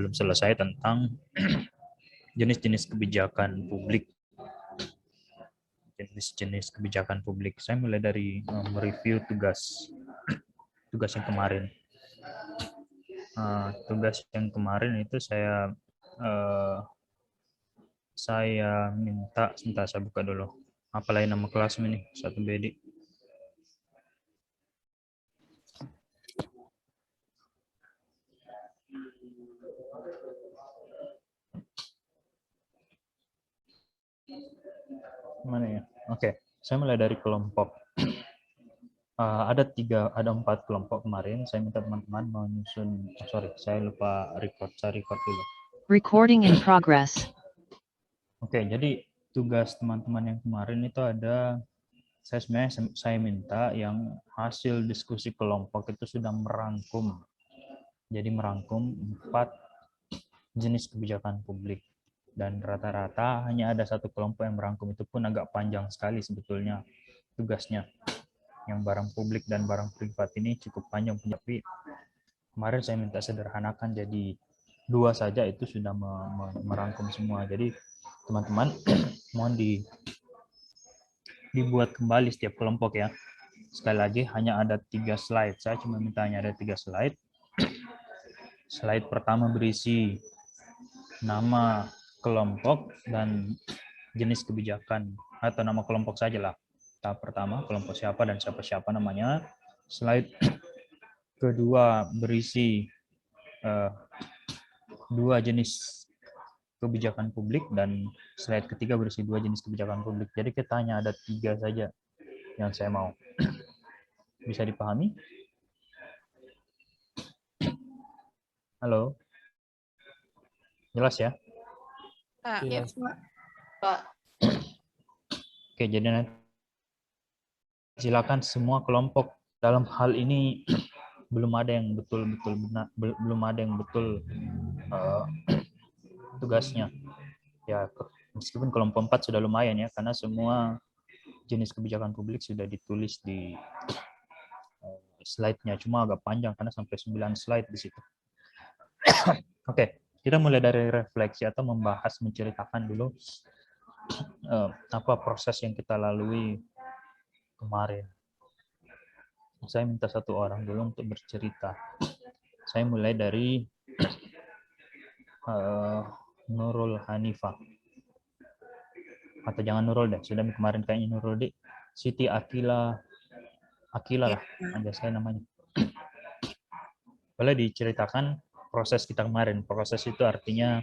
belum selesai tentang jenis-jenis kebijakan publik. Jenis-jenis kebijakan publik. Saya mulai dari mereview tugas yang kemarin. Tugas yang kemarin itu saya minta, sebentar saya buka dulu. Apalagi nama kelas ini, satu BD. Mana ya? Oke, saya mulai dari kelompok. Ada 4 kelompok kemarin. Saya minta teman-teman menyusun. Saya lupa record. Saya record dulu. Recording in progress. Oke, jadi tugas teman-teman yang kemarin itu ada. Saya minta yang hasil diskusi kelompok itu sudah merangkum. Jadi merangkum 4 jenis kebijakan publik. Dan rata-rata hanya ada satu kelompok yang merangkum, itu pun agak panjang sekali sebetulnya tugasnya. Yang barang publik dan barang privat ini cukup panjang, tapi kemarin saya minta sederhanakan jadi 2 saja itu sudah merangkum semua. Jadi teman-teman mohon dibuat kembali setiap kelompok ya. Sekali lagi hanya ada 3 slide. Saya cuma minta hanya ada 3 slide. Slide pertama berisi nama kelompok dan jenis kebijakan, atau nama kelompok saja lah. Tahap pertama kelompok siapa dan siapa namanya. Slide kedua berisi 2 jenis kebijakan publik, dan slide ketiga berisi 2 jenis kebijakan publik. Jadi kita hanya ada 3 saja yang saya mau. Bisa dipahami? Halo? Jelas ya? Ya, Pak. Oke, jadi nanti silakan semua kelompok. Dalam hal ini belum ada yang betul-betul benar, belum ada yang betul tugasnya. Ya, meskipun kelompok 4 sudah lumayan ya, karena semua jenis kebijakan publik sudah ditulis di slide-nya. Cuma agak panjang karena sampai 9 slide di situ. Oke, kita mulai dari refleksi atau membahas, menceritakan dulu apa proses yang kita lalui kemarin. Saya minta 1 orang dulu untuk bercerita. Saya mulai dari Nurul Hanifah. Atau jangan Nurul deh, sudah kemarin kayaknya Nurul deh. Siti Akila lah, aja saya namanya. Boleh diceritakan proses kita kemarin. Proses itu artinya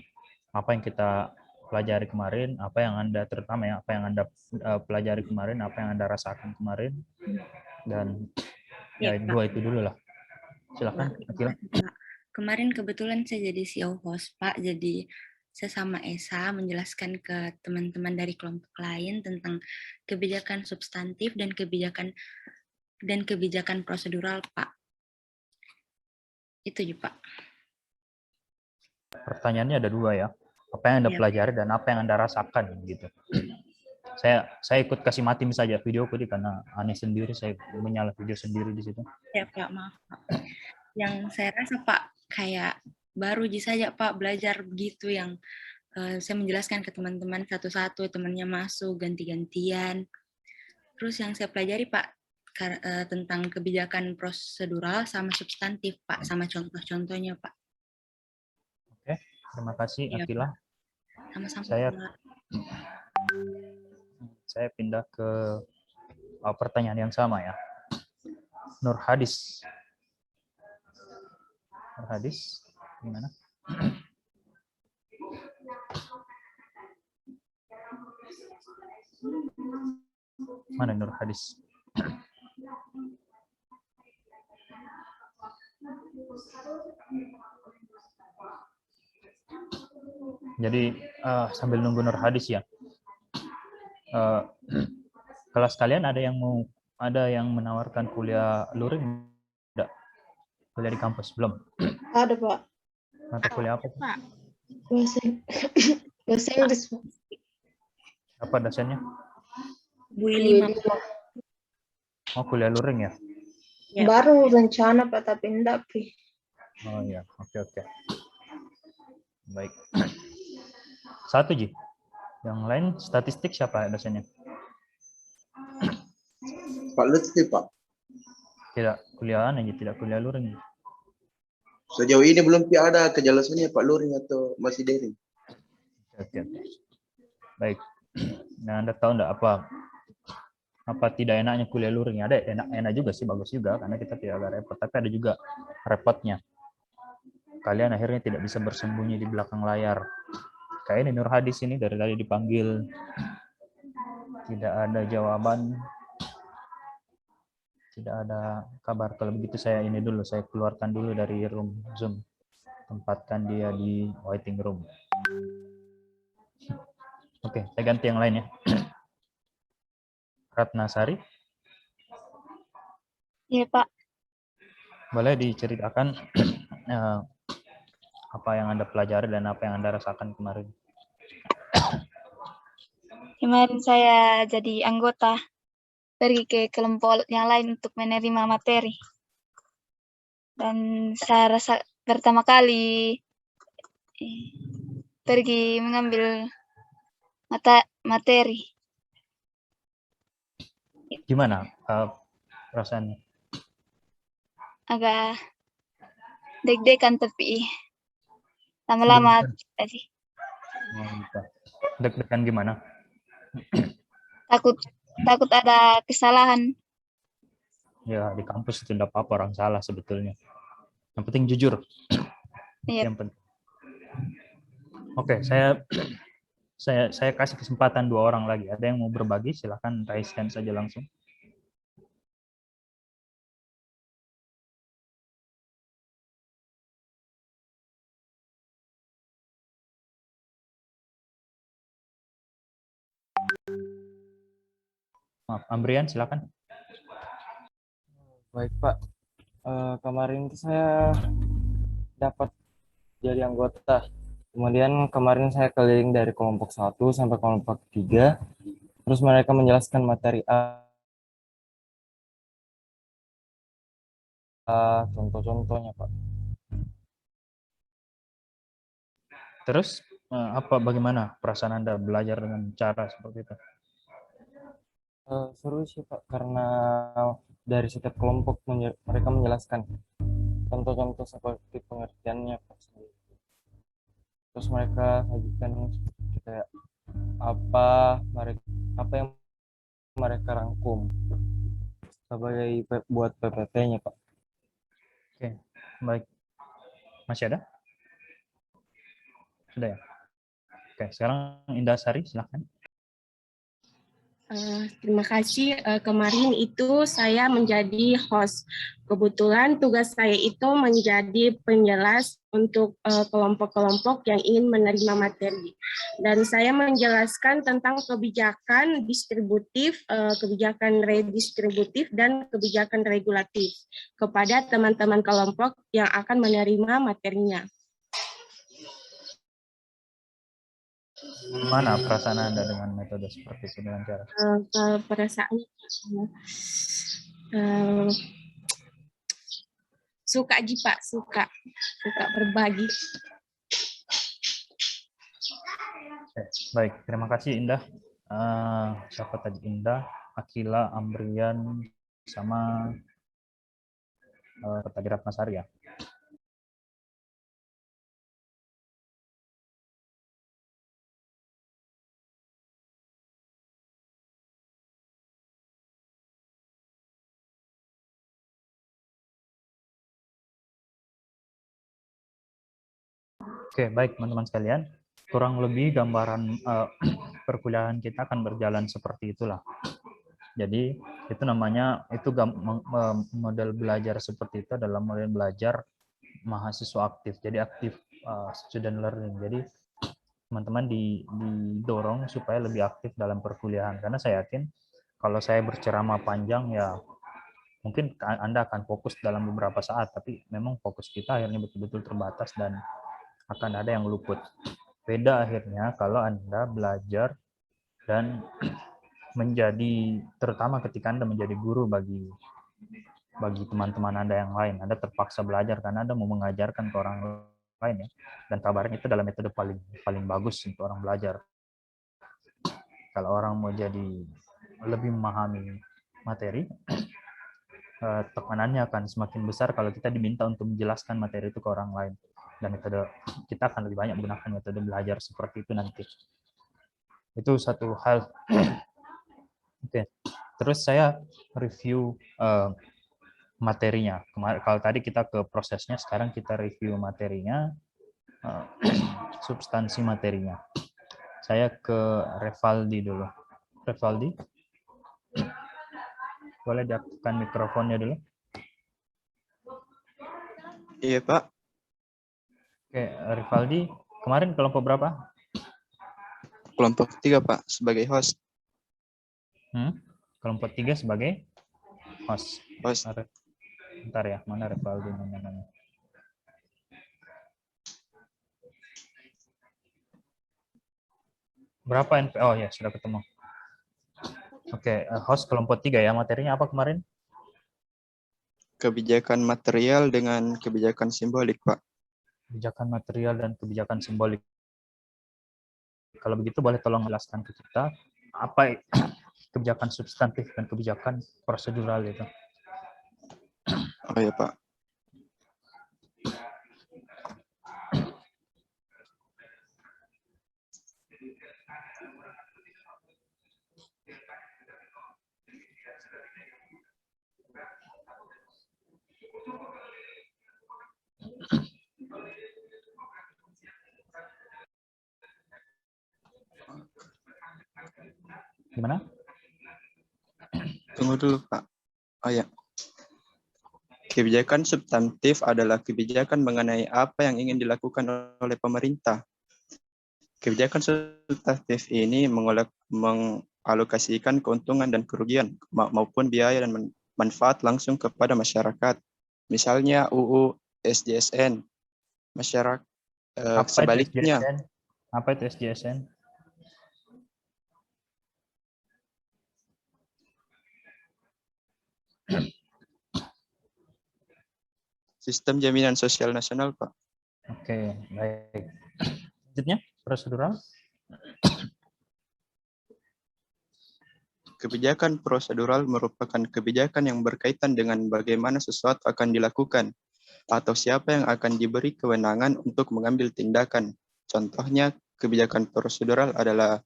apa yang kita pelajari kemarin, apa yang Anda terutama ya, apa yang Anda pelajari kemarin, apa yang Anda rasakan kemarin, dan ya 2 itu dulu lah. Silakan Akila. Kemarin kebetulan saya jadi CEO host Pak, jadi saya sama Esa menjelaskan ke teman-teman dari kelompok lain tentang kebijakan substantif dan kebijakan prosedural Pak. Itu juga Pak. Pertanyaannya ada 2 ya. Apa yang Anda pelajari dan apa yang Anda rasakan gitu. Saya ikut kasih mati saja videoku karena aneh sendiri, saya menyala video sendiri di situ. Ya Pak, maaf Pak. Yang saya rasa Pak kayak baru saja Pak belajar begitu, yang saya menjelaskan ke teman-teman satu-satu, temannya masuk ganti-gantian. Terus yang saya pelajari Pak tentang kebijakan prosedural sama substantif Pak, sama contoh-contohnya Pak. Oke, terima kasih Akila. Sama-sama. Saya pindah ke pertanyaan yang sama ya. Nur Hadis. Nur Hadis, gimana? Mana Nur Hadis? Jadi sambil nunggu Nur Hadis ya. Kelas kalian ada yang menawarkan kuliah luring? Enggak. Kuliah di kampus belum? Ada Pak. Mata kuliah apa? Pak. Bahasa Inggris Pak. Apa dosennya? Bu Ilima. Oh, kuliah luring ya? Baru rencana Pak, tapi enggak Pi. Oh ya, oke. baik. Satu, Ji. Yang lain statistik siapa dosennya? Pak Lutfi, Pak. Tidak kuliahan aja, tidak kuliah luring. Sejauh ini belum ada kejelasannya Pak Luring atau masih daring. Oke. Baik. Nah, Anda tahu enggak apa tidak enaknya kuliah luring? Ada enak juga sih, bagus juga karena kita tidak ada repot, tapi ada juga repotnya. Kalian akhirnya tidak bisa bersembunyi di belakang layar. Kayak ini Nur Hadis ini dari tadi dipanggil tidak ada jawaban, tidak ada kabar. Kalau begitu saya keluarkan dulu dari room Zoom, tempatkan dia di waiting room. Oke, saya ganti yang lain ya. Ratnasari. Iya, Pak. Boleh diceritakan apa yang Anda pelajari dan apa yang Anda rasakan kemarin? Kemarin saya jadi anggota, pergi ke kelompok yang lain untuk menerima materi. Dan saya rasa pertama kali pergi mengambil materi. Gimana perasaannya? Agak deg-degan tapi lama-lama tadi Deg-degan gimana? takut ada kesalahan. Ya, di kampus itu tidak apa-apa orang salah sebetulnya. Yang penting jujur. Iya. Yang penting. Oke, saya kasih kesempatan 2 orang lagi. Ada yang mau berbagi? Silahkan raise hand saja langsung. Maaf, Ambrian, silakan. Baik Pak, kemarin itu saya dapat jadi anggota. Kemudian kemarin saya keliling dari kelompok 1 sampai kelompok 3. Terus mereka menjelaskan materi A, contoh-contohnya Pak. Terus bagaimana perasaan Anda belajar dengan cara seperti itu? Seru sih Pak, karena dari setiap kelompok mereka menjelaskan contoh-contoh seperti pengertiannya Pak. Terus mereka sajikan kayak apa yang mereka rangkum sebagai buat PPT-nya Pak. Oke, baik. Masih ada? Sudah ya? Oke, sekarang Indah Sari, silakan. Terima kasih. Kemarin itu saya menjadi host. Kebetulan tugas saya itu menjadi penjelas untuk kelompok-kelompok yang ingin menerima materi. Dan saya menjelaskan tentang kebijakan distributif, kebijakan redistributif, dan kebijakan regulatif kepada teman-teman kelompok yang akan menerima materinya. Mana perasaan Anda dengan metode seperti itu, dengan cara? Perasaan suka Pak, suka berbagi. Baik, terima kasih Indah. Siapa tadi? Indah, Akila, Ambrian, sama tadi Ratnasari ya. Oke, baik teman-teman sekalian. Kurang lebih gambaran perkuliahan kita akan berjalan seperti itulah. Jadi itu namanya model belajar seperti itu adalah model belajar mahasiswa aktif. Jadi aktif student learning. Jadi teman-teman didorong supaya lebih aktif dalam perkuliahan. Karena saya yakin kalau saya berceramah panjang ya mungkin Anda akan fokus dalam beberapa saat, tapi memang fokus kita akhirnya betul-betul terbatas dan akan ada yang luput. Beda akhirnya kalau Anda belajar dan menjadi, terutama ketika Anda menjadi guru bagi teman-teman Anda yang lain. Anda terpaksa belajar karena Anda mau mengajarkan ke orang lain ya. Dan kabarnya itu adalah metode paling paling bagus untuk orang belajar. Kalau orang mau jadi lebih memahami materi, tekanannya akan semakin besar kalau kita diminta untuk menjelaskan materi itu ke orang lain. Dan metode kita akan lebih banyak menggunakan metode belajar seperti itu nanti. Itu satu hal. Oke. Terus saya review materinya. Kalau tadi kita ke prosesnya, sekarang kita review materinya, substansi materinya. Saya ke Revaldi dulu. Revaldi, boleh diaktifkan mikrofonnya dulu. Iya, Pak. Oke, Revaldi, kemarin kelompok berapa? Kelompok 3, Pak, sebagai host. Kelompok 3 sebagai host. Host. Bentar ya, mana Revaldi namanya? Berapa NP? Oh ya, sudah ketemu. Oke, host kelompok 3 ya. Materinya apa kemarin? Kebijakan material dengan kebijakan simbolik, Pak. Kebijakan material dan kebijakan simbolik. Kalau begitu boleh tolong jelaskan ke kita apa kebijakan substantif dan kebijakan prosedural itu. Oh ya, Pak. Gimana? Tunggu dulu, Pak. Oh ya. Kebijakan substantif adalah kebijakan mengenai apa yang ingin dilakukan oleh pemerintah. Kebijakan substantif ini mengalokasikan keuntungan dan kerugian maupun biaya dan manfaat langsung kepada masyarakat. Misalnya UU SJSN. Masyarakat sebaliknya. Apa itu SJSN? Sistem Jaminan Sosial Nasional, Pak. Oke, baik. Selanjutnya, prosedural. Kebijakan prosedural merupakan kebijakan yang berkaitan dengan bagaimana sesuatu akan dilakukan atau siapa yang akan diberi kewenangan untuk mengambil tindakan. Contohnya, kebijakan prosedural adalah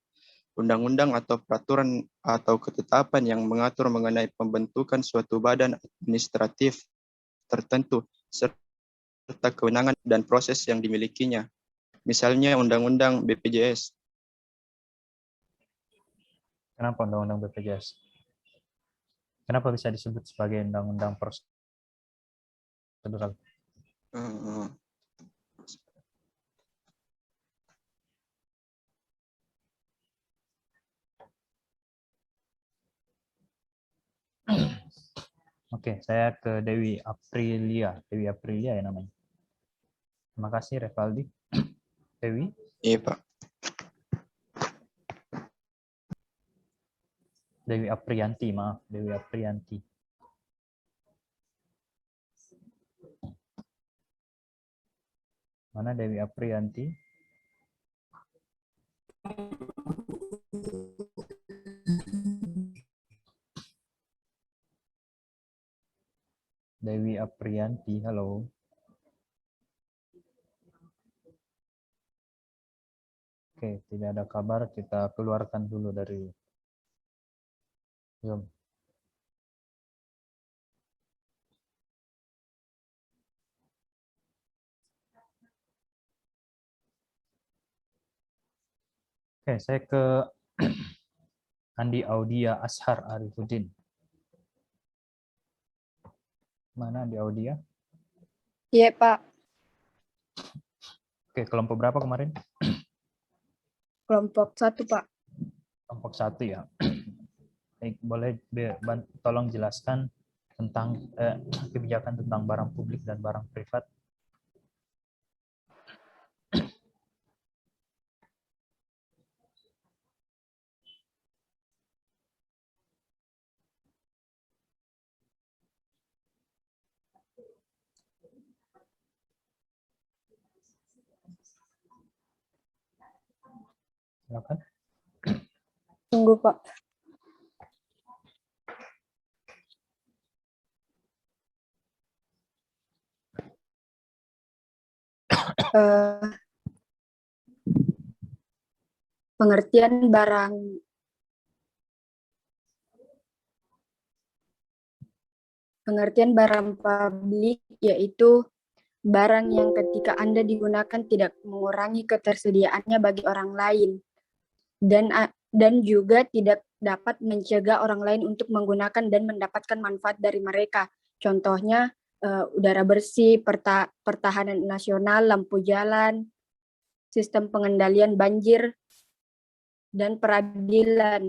undang-undang atau peraturan atau ketetapan yang mengatur mengenai pembentukan suatu badan administratif tertentu serta kewenangan dan proses yang dimilikinya. Misalnya Undang-Undang BPJS. Kenapa Undang-Undang BPJS? Kenapa bisa disebut sebagai Undang-Undang prosedural? Oke, saya ke Dewi Aprilia. Dewi Aprilia ya namanya. Terima kasih, Revaldi. Dewi? Iya, Pak. Dewi Aprianti, maaf. Dewi Aprianti. Mana Dewi Aprianti? Dewi Aprianti, halo. Oke, tidak ada kabar. Kita keluarkan dulu dari Zoom. Oke, saya ke Andi Audia Ashar Arifuddin. Mana Andi Audia? Iya, Pak. Oke, kelompok berapa kemarin? Kelompok 1, Pak. Kelompok 1 ya. Baik, boleh tolong jelaskan tentang kebijakan tentang barang publik dan barang privat. Silakan. Tunggu, Pak. Pengertian barang publik yaitu barang yang ketika Anda digunakan tidak mengurangi ketersediaannya bagi orang lain dan juga tidak dapat mencegah orang lain untuk menggunakan dan mendapatkan manfaat dari mereka. Contohnya udara bersih, pertahanan nasional, lampu jalan, sistem pengendalian banjir, dan peradilan.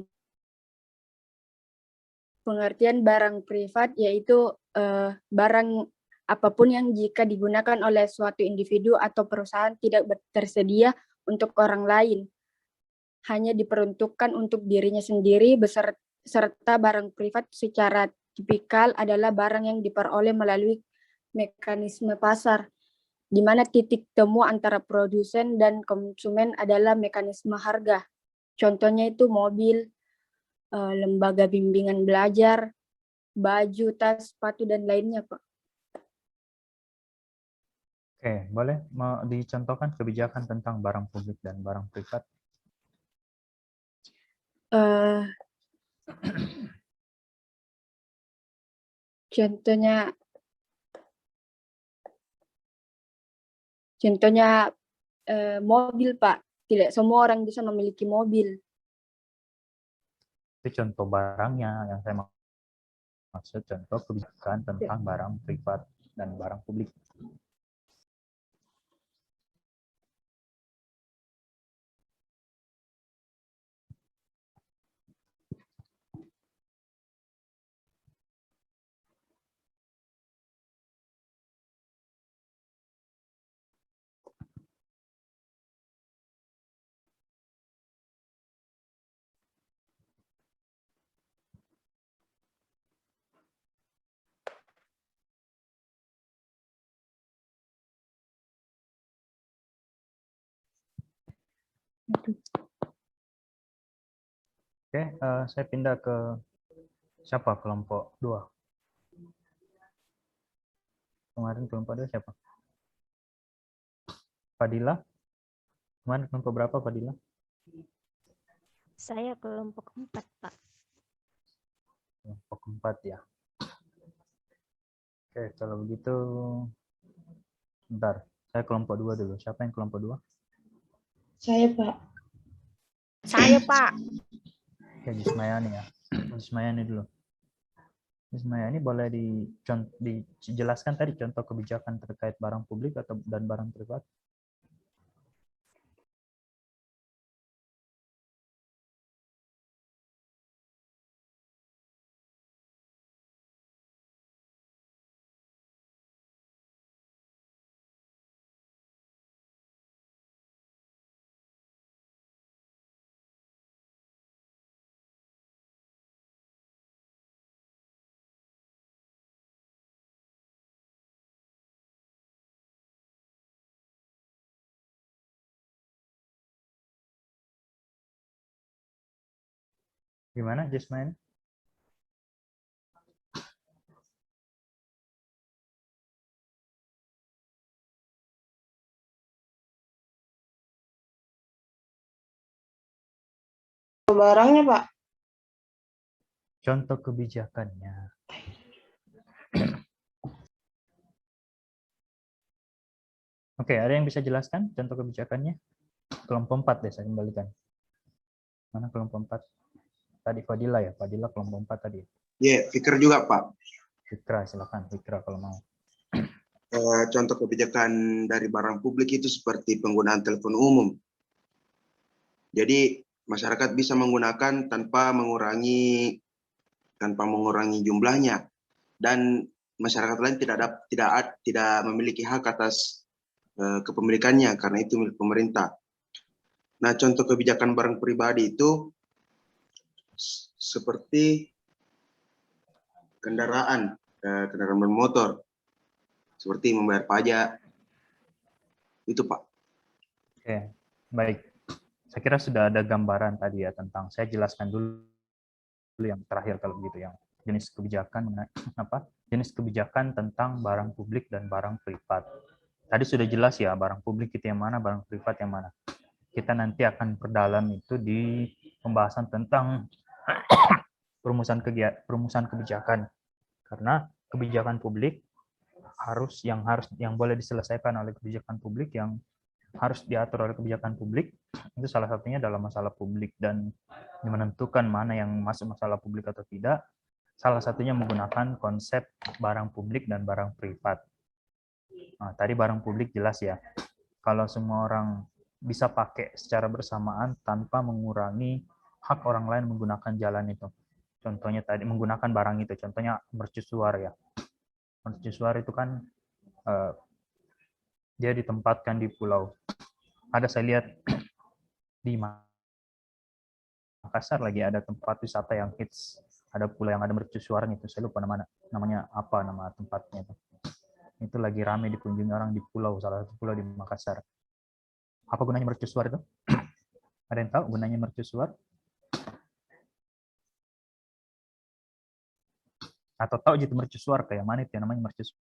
Pengertian barang privat yaitu barang apapun yang jika digunakan oleh suatu individu atau perusahaan tidak tersedia untuk orang lain, hanya diperuntukkan untuk dirinya sendiri, serta barang privat secara tipikal adalah barang yang diperoleh melalui mekanisme pasar, di mana titik temu antara produsen dan konsumen adalah mekanisme harga. Contohnya itu mobil, lembaga bimbingan belajar, baju, tas, sepatu, dan lainnya, Pak. Oke, boleh dicontohkan kebijakan tentang barang publik dan barang privat? Contohnya mobil, Pak. Tidak semua orang bisa memiliki mobil. Itu contoh barangnya yang saya maksud, contoh kebijakan tentang barang privat dan barang publik. Oke, saya pindah ke siapa kelompok 2? Kemarin kelompok 2 siapa? Fadila? Kemarin kelompok berapa, Fadila? Saya kelompok 4, Pak. Kelompok 4 ya. Oke, kalau begitu bentar. Saya kelompok 2 dulu. Siapa yang kelompok 2? Saya, Pak. Saya, Pak. Oke, Jismayani ya. Jismayani dulu. Jismayani boleh dijelaskan tadi contoh kebijakan terkait barang publik dan barang privat? Gimana, Jismayani? Barangnya, Pak. Contoh kebijakannya. Oke, ada yang bisa jelaskan contoh kebijakannya? Kelompok 4 deh, saya kembalikan. Mana kelompok 4? Tadi Fadila ya, Fadila kelompok 4 tadi. Ya, Fikra juga, Pak. Fikra, silakan Fikra kalau mau. Contoh kebijakan dari barang publik itu seperti penggunaan telepon umum. Jadi masyarakat bisa menggunakan tanpa mengurangi jumlahnya, dan masyarakat lain tidak memiliki hak atas kepemilikannya karena itu milik pemerintah. Nah, contoh kebijakan barang pribadi itu seperti kendaraan bermotor, seperti membayar pajak, itu Pak. Oke, baik. Saya saya kira sudah ada gambaran tadi ya tentang, saya jelaskan dulu yang terakhir kalau begitu, yang jenis kebijakan jenis kebijakan tentang barang publik dan barang privat. Tadi sudah jelas ya, barang publik itu yang mana, barang privat yang mana. Kita nanti akan perdalam itu di pembahasan tentang perumusan kebijakan, karena kebijakan publik yang boleh diselesaikan oleh kebijakan publik, yang harus diatur oleh kebijakan publik, itu salah satunya adalah masalah publik, dan menentukan mana yang masuk masalah publik atau tidak, salah satunya menggunakan konsep barang publik dan barang privat. Nah, tadi barang publik jelas ya, kalau semua orang bisa pakai secara bersamaan tanpa mengurangi hak orang lain menggunakan jalan itu. Contohnya tadi menggunakan barang itu, contohnya mercusuar ya. Mercusuar itu kan dia ditempatkan di pulau. Ada saya lihat di Makassar lagi ada tempat wisata yang hits, ada pulau yang ada mercusuarnya itu, saya lupa namanya apa nama tempatnya itu. Itu lagi ramai dikunjungi orang di pulau, salah satu pulau di Makassar. Apa gunanya mercusuar itu? Ada yang tahu gunanya mercusuar? Atau tahu gitu mercusuar kayak mana itu yang namanya mercusuar?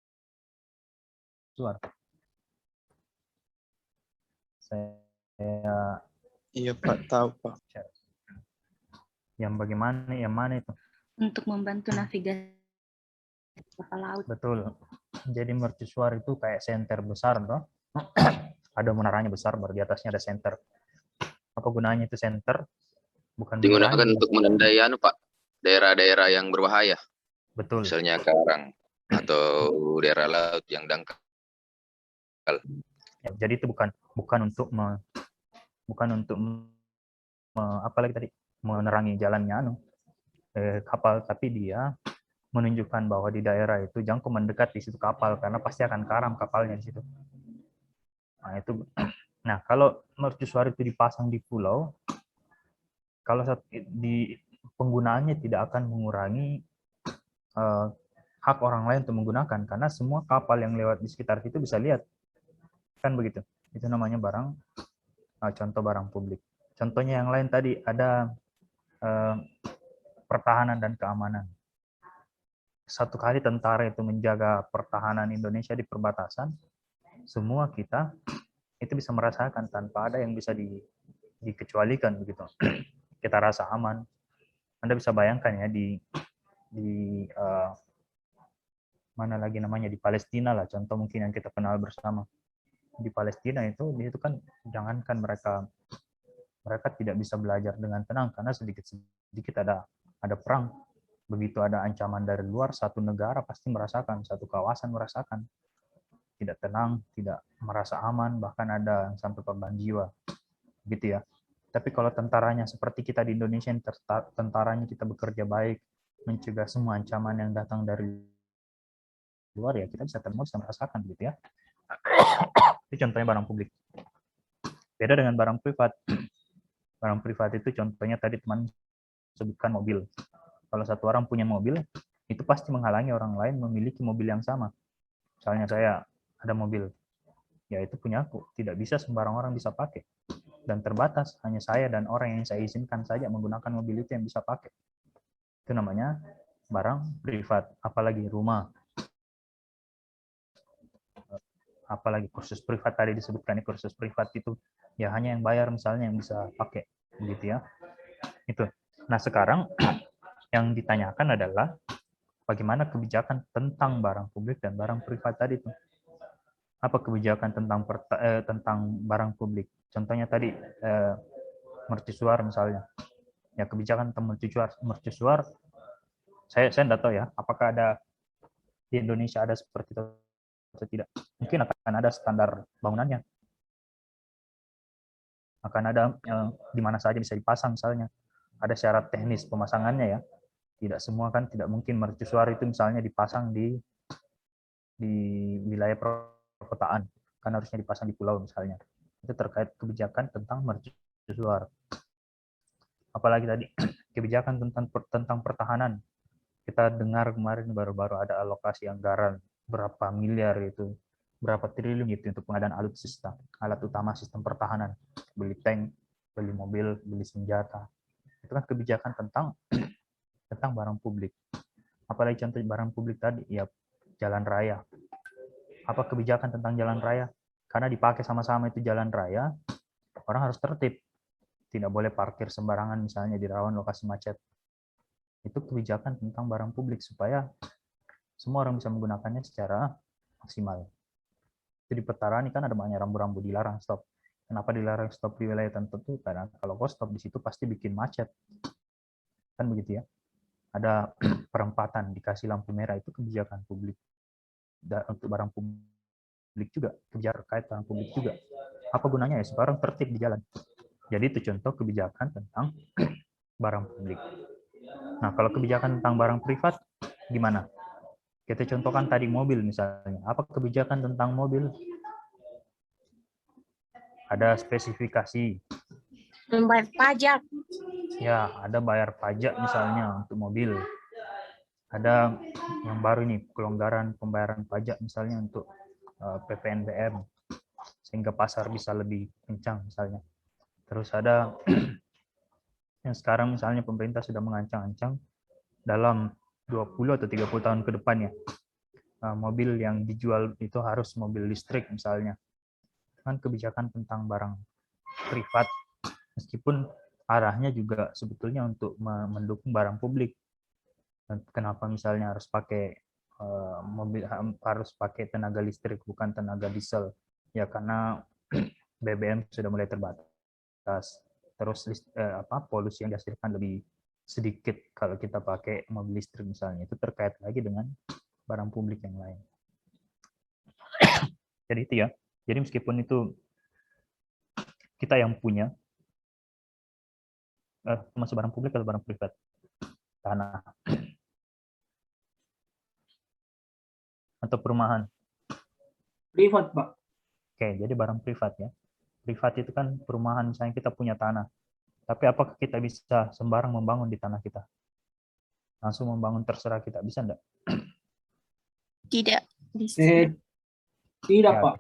Saya Iya Pak, tahu Pak. yang bagaimana, yang mana itu? Untuk membantu navigasi kapal laut. Betul. Jadi mercusuar itu kayak senter besar, toh. Ada menaranya besar, baru di atasnya ada senter. Apa gunanya itu senter? Bukan Digunakan mengurangi. untuk menandai Pak, daerah-daerah yang berbahaya. Betul. Misalnya karang atau daerah laut yang dangkal. Ya, jadi itu bukan untuk apalagi tadi menerangi jalannya kapal, tapi dia menunjukkan bahwa di daerah itu jangan kau mendekat di situ kapal, karena pasti akan karam kapalnya di situ. Nah, kalau mercusuar itu dipasang di pulau, kalau di penggunaannya tidak akan mengurangi hak orang lain untuk menggunakan, karena semua kapal yang lewat di sekitar situ bisa lihat, kan begitu. Itu namanya contoh barang publik. Contohnya yang lain tadi ada pertahanan dan keamanan. Satu kali tentara itu menjaga pertahanan Indonesia di perbatasan, semua kita itu bisa merasakan tanpa ada yang bisa dikecualikan begitu. Kita rasa aman. Anda bisa bayangkan ya di mana lagi namanya, di Palestina lah, contoh mungkin yang kita kenal bersama. Di Palestina itu kan jangankan mereka tidak bisa belajar dengan tenang karena sedikit ada perang. Begitu ada ancaman dari luar, satu negara pasti merasakan, satu kawasan merasakan tidak tenang, tidak merasa aman, bahkan ada yang sampai korban jiwa, gitu ya. Tapi kalau tentaranya seperti kita di Indonesia, tentaranya kita bekerja baik, mencegah semua ancaman yang datang dari luar, ya kita bisa merasakan, gitu ya. Itu contohnya barang publik. Beda dengan barang privat. Barang privat itu contohnya tadi teman sebutkan mobil. Kalau satu orang punya mobil, itu pasti menghalangi orang lain memiliki mobil yang sama. Misalnya saya ada mobil, ya itu punya aku. Tidak bisa sembarang orang bisa pakai. Dan terbatas, hanya saya dan orang yang saya izinkan saja menggunakan mobil itu yang bisa pakai. Itu namanya barang privat. Apalagi rumah. Apalagi kursus privat tadi disebutkan, kursus privat itu ya hanya yang bayar misalnya yang bisa pakai. Begitu ya. Itu. Nah sekarang yang ditanyakan adalah bagaimana kebijakan tentang barang publik dan barang privat tadi itu. Apa kebijakan tentang barang publik? Contohnya tadi mercusuar misalnya. Ya kebijakan tentang mercusuar saya tidak tahu ya, apakah ada di Indonesia ada seperti itu atau tidak. Mungkin akan ada standar bangunannya. Akan ada di mana saja bisa dipasang misalnya. Ada syarat teknis pemasangannya ya. Tidak semua kan, tidak mungkin mercusuar itu misalnya dipasang di wilayah perkotaan, kan harusnya dipasang di pulau misalnya. Itu terkait kebijakan tentang mercusuar. Apalagi tadi kebijakan tentang pertahanan. Kita dengar kemarin baru-baru ada alokasi anggaran berapa miliar itu, berapa triliun itu untuk pengadaan alutsista, alat utama sistem pertahanan, beli tank, beli mobil, beli senjata. Itu kan kebijakan tentang barang publik. Apalagi contoh barang publik tadi, ya jalan raya. Apa kebijakan tentang jalan raya? Karena dipakai sama-sama itu jalan raya, orang harus tertib. Tidak boleh parkir sembarangan misalnya di rawan lokasi macet. Itu kebijakan tentang barang publik supaya semua orang bisa menggunakannya secara maksimal. Itu di peta ini kan ada banyak rambu-rambu dilarang stop. Kenapa dilarang stop di wilayah tertentu? Karena kalau kau stop di situ pasti bikin macet. Kan begitu ya. Ada perempatan dikasih lampu merah, itu kebijakan publik. Dan untuk barang publik juga, kebijakan terkait barang publik juga. Apa gunanya ya? Supaya orang tertib di jalan. Jadi itu contoh kebijakan tentang barang publik. Nah, kalau kebijakan tentang barang privat, gimana? Kita contohkan tadi mobil misalnya. Apa kebijakan tentang mobil? Ada spesifikasi. Membayar pajak. Ya, ada bayar pajak misalnya untuk mobil. Ada yang baru nih, kelonggaran pembayaran pajak misalnya untuk PPNBM, sehingga pasar bisa lebih kencang misalnya. Terus ada yang sekarang misalnya pemerintah sudah mengancang-ancang dalam 20 atau 30 tahun ke depan ya, mobil yang dijual itu harus mobil listrik misalnya. Kan kebijakan tentang barang privat, meskipun arahnya juga sebetulnya untuk mendukung barang publik. Kenapa misalnya harus pakai mobil, harus pakai tenaga listrik bukan tenaga diesel? Ya karena BBM sudah mulai terbatas. Terus polusi yang dihasilkan lebih sedikit kalau kita pakai mobil listrik misalnya. Itu terkait lagi dengan barang publik yang lain. Jadi itu ya. Jadi meskipun itu kita yang punya, masuk barang publik atau barang privat? Tanah atau perumahan? Privat, Pak. Oke, jadi barang privat ya. Privat itu kan perumahan, misalnya kita punya tanah. Tapi apakah kita bisa sembarang membangun di tanah kita? Langsung membangun terserah kita, bisa enggak? Tidak bisa. Tidak, Ya, Pak.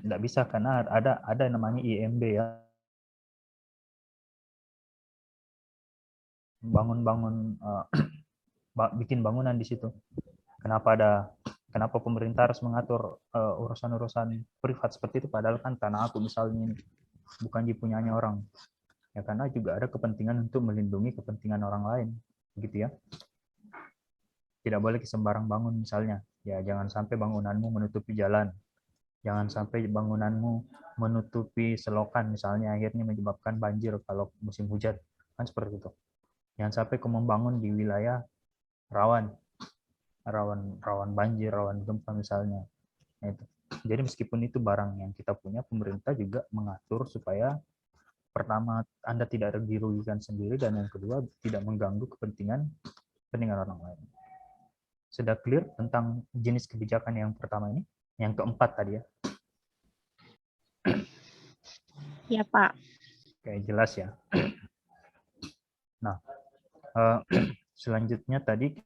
tidak bisa karena ada namanya IMB ya. Bangun-bangun bikin bangunan di situ. Kenapa pemerintah harus mengatur urusan-urusan privat seperti itu, padahal kan tanah aku misalnya ini bukan dipunyanya orang. Ya karena juga ada kepentingan untuk melindungi kepentingan orang lain, gitu ya. Tidak boleh sembarang bangun misalnya. Ya jangan sampai bangunanmu menutupi jalan. Jangan sampai bangunanmu menutupi selokan misalnya, akhirnya menyebabkan banjir kalau musim hujan. Kan seperti itu. Jangan sampai kau membangun di wilayah rawan banjir, rawan gempa misalnya. Nah, itu. Jadi meskipun itu barang yang kita punya, pemerintah juga mengatur supaya pertama Anda tidak dirugikan sendiri, dan yang kedua tidak mengganggu kepentingan orang lain. Sudah clear tentang jenis kebijakan yang pertama ini? Yang keempat tadi ya? Ya, Pak. Oke, jelas ya. Nah, selanjutnya tadi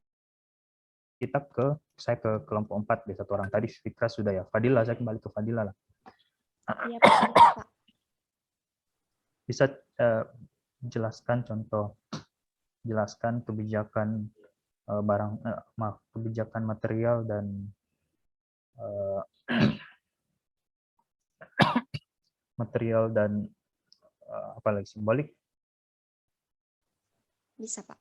saya ke kelompok 4 di satu orang. Tadi Fikra sudah ya. Fadila, saya kembali ke Fadila lah. Iya, Pak. Bisa jelaskan kebijakan kebijakan material dan apalagi simbolik? Bisa, Pak.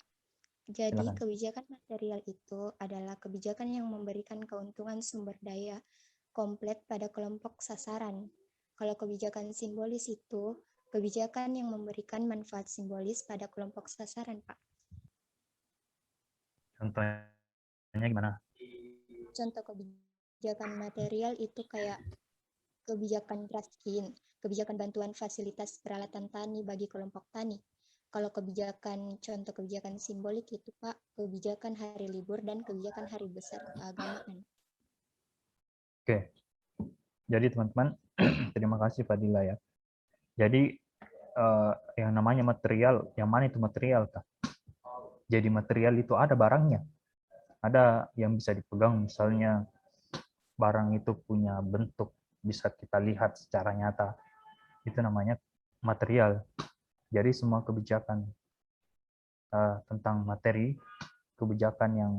Jadi Silakan. kebijakan material itu adalah kebijakan yang memberikan keuntungan sumber daya komplit pada kelompok sasaran. Kalau kebijakan simbolis itu kebijakan yang memberikan manfaat simbolis pada kelompok sasaran, Pak. Contohnya gimana? Contoh kebijakan material itu kayak kebijakan raskin, kebijakan bantuan fasilitas peralatan tani bagi kelompok tani. Kalau contoh kebijakan simbolik itu Pak, kebijakan hari libur dan kebijakan hari besar keagamaan. Oke, jadi teman-teman, terima kasih Fadila ya. Jadi yang namanya material, yang mana itu material Kak? Jadi material itu ada barangnya, ada yang bisa dipegang, misalnya barang itu punya bentuk, bisa kita lihat secara nyata, itu namanya material. Jadi semua kebijakan tentang materi, kebijakan yang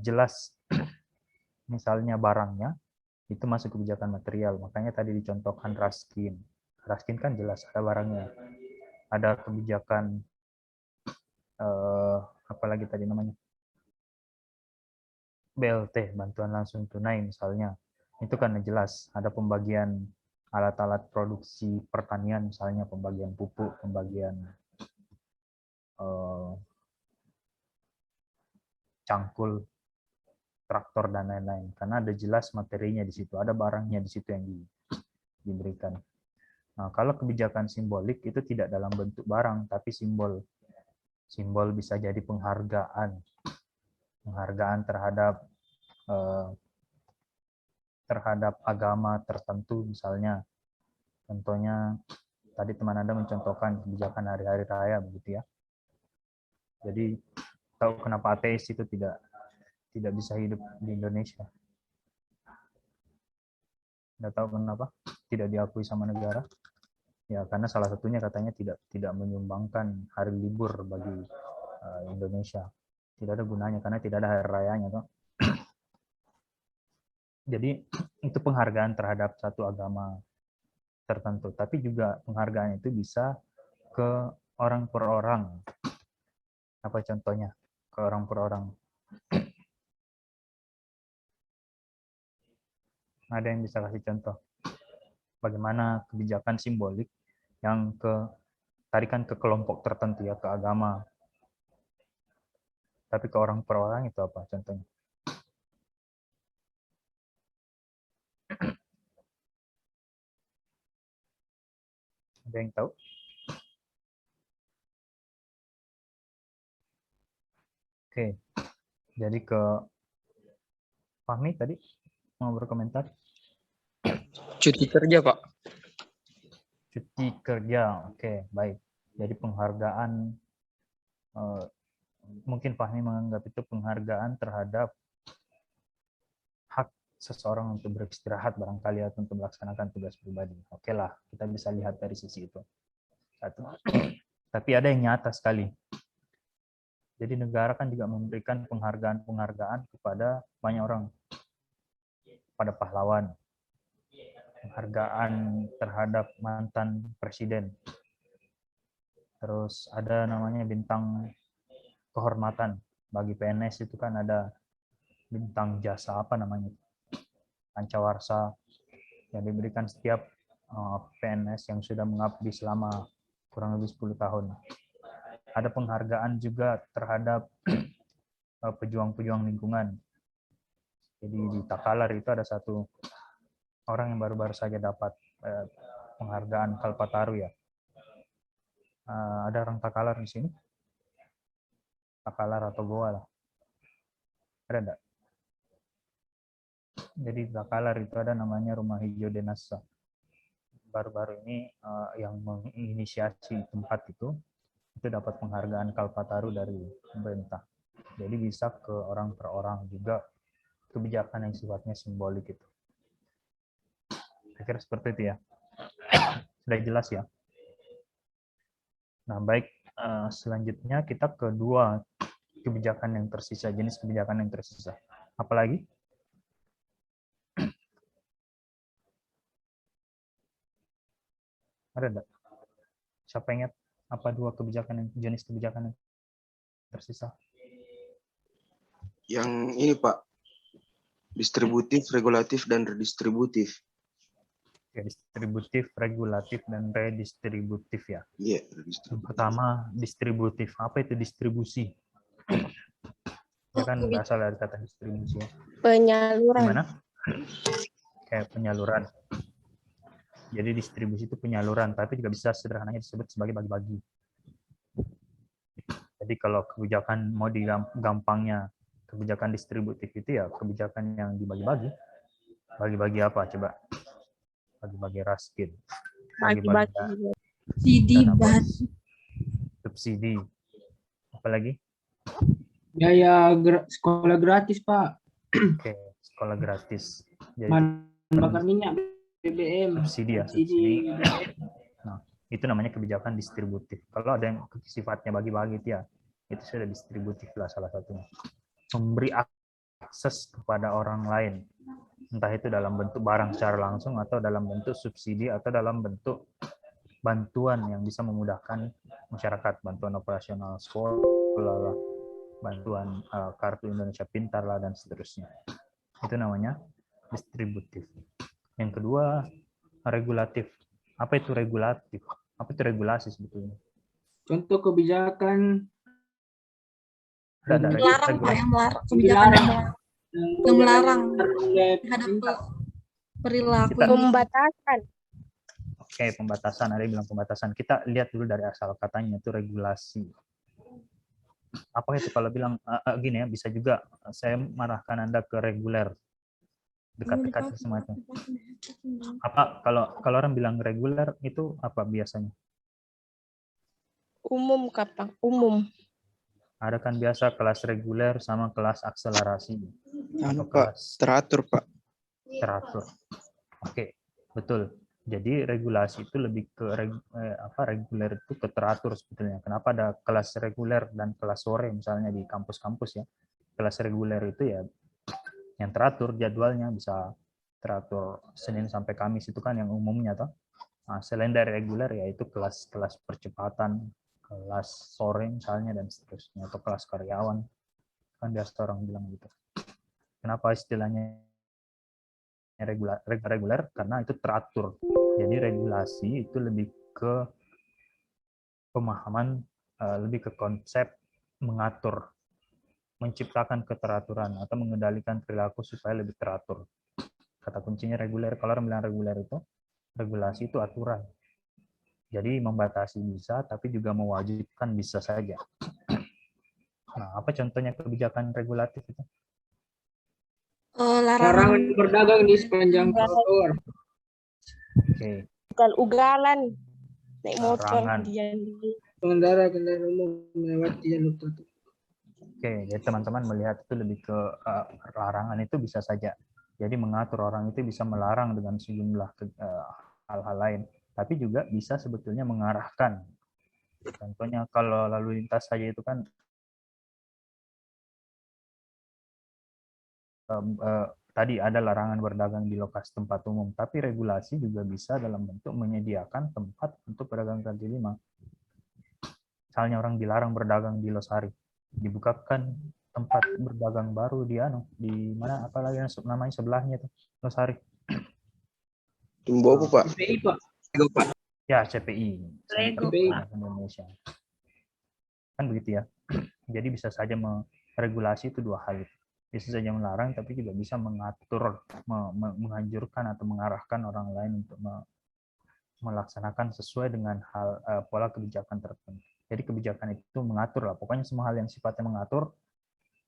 jelas, misalnya barangnya, itu masuk kebijakan material. Makanya tadi dicontohkan Raskin. Raskin kan jelas ada barangnya. Ada kebijakan, apalagi tadi namanya, BLT, bantuan langsung tunai misalnya. Itu kan jelas, ada pembagian alat-alat produksi pertanian, misalnya pembagian pupuk, pembagian cangkul, traktor, dan lain-lain. Karena ada jelas materinya di situ, ada barangnya di situ yang diberikan. Nah, kalau kebijakan simbolik itu tidak dalam bentuk barang, tapi simbol. Simbol bisa jadi penghargaan. Penghargaan terhadap agama tertentu, misalnya. Contohnya, tadi teman Anda mencontohkan kebijakan hari-hari raya, begitu ya. Jadi, tahu kenapa ateis itu tidak bisa hidup di Indonesia? Nggak tahu kenapa tidak diakui sama negara? Ya, karena salah satunya katanya tidak menyumbangkan hari libur bagi Indonesia. Tidak ada gunanya karena tidak ada hari rayanya, toh. Jadi itu penghargaan terhadap satu agama tertentu, tapi juga penghargaan itu bisa ke orang per orang. Apa contohnya? Ke orang per orang. Ada yang bisa kasih contoh? Bagaimana kebijakan simbolik yang tarikan ke kelompok tertentu, ya, ke agama. Tapi ke orang per orang itu apa contohnya? Ada yang tahu? Oke, jadi ke Fahmi tadi mau berkomentar? Cuti kerja, Pak. Cuti kerja, oke, baik. Jadi penghargaan, mungkin Fahmi menganggap itu penghargaan terhadap hak seseorang untuk beristirahat barangkali atau untuk melaksanakan tugas pribadi. Oke lah, kita bisa lihat dari sisi itu. Satu. Tapi ada yang nyata sekali. Jadi negara kan juga memberikan penghargaan kepada banyak orang. Pada pahlawan. Penghargaan terhadap mantan presiden. Terus ada namanya bintang kehormatan. Bagi PNS itu kan ada bintang jasa, apa namanya? Pancawarsa yang diberikan setiap PNS yang sudah mengabdi selama kurang lebih 10 tahun. Ada penghargaan juga terhadap pejuang-pejuang lingkungan. Jadi di Takalar itu ada satu orang yang baru-baru saja dapat penghargaan Kalpataru, ya. Ada orang Takalar di sini? Takalar atau Goa lah. Ada enggak? Jadi di Takalar itu ada namanya Rumah Hijau Denasa. Baru-baru ini yang menginisiasi tempat itu dapat penghargaan Kalpataru dari pemerintah. Jadi bisa ke orang per orang juga kebijakan yang sifatnya simbolik itu. Saya kira seperti itu ya. Sudah jelas ya. Nah, baik, selanjutnya kita ke dua kebijakan yang tersisa, jenis kebijakan yang tersisa. Apalagi? Ada enggak? Siapa ingat apa dua kebijakan yang jenis kebijakan yang tersisa? Yang ini Pak, distributif, regulatif, dan redistributif. Ya, distributif, regulatif, dan redistributif ya. Iya. Yang pertama distributif. Apa itu distribusi? Ya kan berasal dari kata distribusi. Penyaluran. Gimana? Kayak penyaluran. Jadi distribusi itu penyaluran, tapi juga bisa sederhananya disebut sebagai bagi-bagi. Jadi kalau kebijakan mau digampangnya kebijakan distributif itu ya kebijakan yang dibagi-bagi. Bagi-bagi apa coba? Bagi-bagi raskin. Bagi-bagi subsidi. Apalagi? Biaya sekolah gratis, Pak. Oke, sekolah gratis. Jadi bakar minyak, BBM. subsidi ya. Subsidi. Nah, Itu namanya kebijakan distributif. Kalau ada yang sifatnya bagi-bagi, ya itu sudah distributif lah salah satunya. Memberi akses kepada orang lain, entah itu dalam bentuk barang secara langsung atau dalam bentuk subsidi atau dalam bentuk bantuan yang bisa memudahkan masyarakat, bantuan operasional sekolah, bantuan kartu Indonesia Pintar lah, dan seterusnya. Itu namanya distributif. Yang kedua, regulatif. Apa itu regulatif? Apa itu regulasi sebetulnya? Contoh kebijakan Ada melarang, Pak, yang melarang. Kebijakan dilarang. yang melarang Oleh terhadap pemerintah. perilaku Kita- yang Pembatasan. Oke, pembatasan. Ada yang bilang pembatasan. Kita lihat dulu dari asal katanya, itu regulasi. Apa itu kalau bilang gini ya, bisa juga saya marahkan Anda ke reguler. Dekat-dekat semua itu. Apa kalau orang bilang reguler itu apa biasanya? Umum, Kapang. Umum. Ada kan biasa kelas reguler sama kelas akselerasi. Anu, Atau Pak, kelas teratur, Pak. teratur. Oke, betul. Jadi regulasi itu lebih ke reguler itu ke teratur sebetulnya. Kenapa ada kelas reguler dan kelas sore misalnya di kampus-kampus ya. Kelas reguler itu ya yang teratur jadwalnya, bisa teratur Senin sampai Kamis, itu kan yang umumnya toh. Nah, selain dari reguler yaitu kelas-kelas percepatan, kelas sore misalnya dan seterusnya, atau kelas karyawan. Kan biasa orang bilang gitu. Kenapa istilahnya reguler? Karena itu teratur. Jadi regulasi itu lebih ke pemahaman, lebih ke konsep mengatur, menciptakan keteraturan atau mengendalikan perilaku supaya lebih teratur. Kata kuncinya reguler. Kalau orang bilang reguler itu, regulasi itu aturan. Jadi membatasi bisa, tapi juga mewajibkan bisa saja. Nah, apa contohnya kebijakan regulatif itu? Larangan berdagang di sepanjang trotoar. Oke. Ugal-ugalan. Naik motor. Larangan. Pengendara kendaraan umum melewati jalur trotoar. Oke, jadi teman-teman melihat itu lebih ke larangan itu bisa saja. Jadi mengatur, orang itu bisa melarang dengan sejumlah hal-hal lain. Tapi juga bisa sebetulnya mengarahkan. Contohnya kalau lalu lintas saja itu kan tadi ada larangan berdagang di lokasi tempat umum. Tapi regulasi juga bisa dalam bentuk menyediakan tempat untuk pedagang kaki lima. Misalnya orang dilarang berdagang di Losari. Dibukakan tempat berdagang baru di mana apalagi namanya sebelahnya tuh Losari. Tumbuh apa, Pak? CPI, Pak. Ya, CPI. CPI. Indonesia. Kan begitu ya. Jadi bisa saja meregulasi itu dua hal. Bisa saja melarang, tapi juga bisa mengatur, menganjurkan atau mengarahkan orang lain untuk melaksanakan sesuai dengan pola kebijakan tertentu. Jadi kebijakan itu mengatur lah. Pokoknya semua hal yang sifatnya mengatur,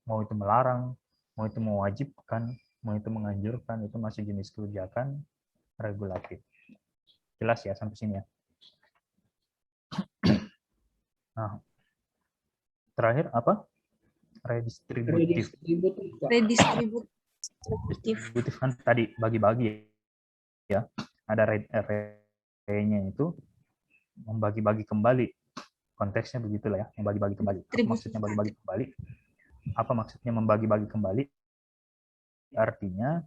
mau itu melarang, mau itu mewajibkan, mau itu menganjurkan, itu masih jenis kebijakan regulatif. Jelas ya sampai sini ya. Nah, terakhir apa? Redistributif. Redistributif kan tadi bagi-bagi ya. Ada R-nya itu membagi-bagi kembali. Konteksnya begitulah ya, membagi-bagi kembali. Apa maksudnya bagi-bagi kembali? Apa maksudnya membagi-bagi kembali? Artinya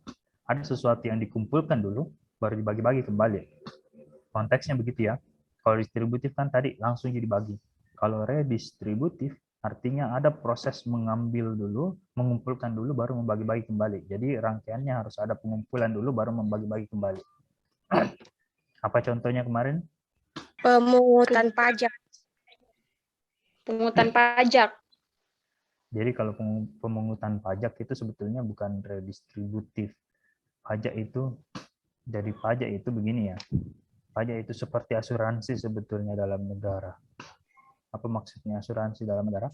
ada sesuatu yang dikumpulkan dulu, baru dibagi-bagi kembali. Konteksnya begitu ya. Kalau distributif kan tadi langsung jadi bagi. Kalau redistributif artinya ada proses mengambil dulu, mengumpulkan dulu, baru membagi-bagi kembali. Jadi rangkaiannya harus ada pengumpulan dulu, baru membagi-bagi kembali. Apa contohnya kemarin? Pemungutan pajak. Pemungutan pajak. Jadi kalau pemungutan pajak itu sebetulnya bukan redistributif. Pajak itu, jadi pajak itu begini ya. Pajak itu seperti asuransi sebetulnya dalam negara. Apa maksudnya asuransi dalam negara?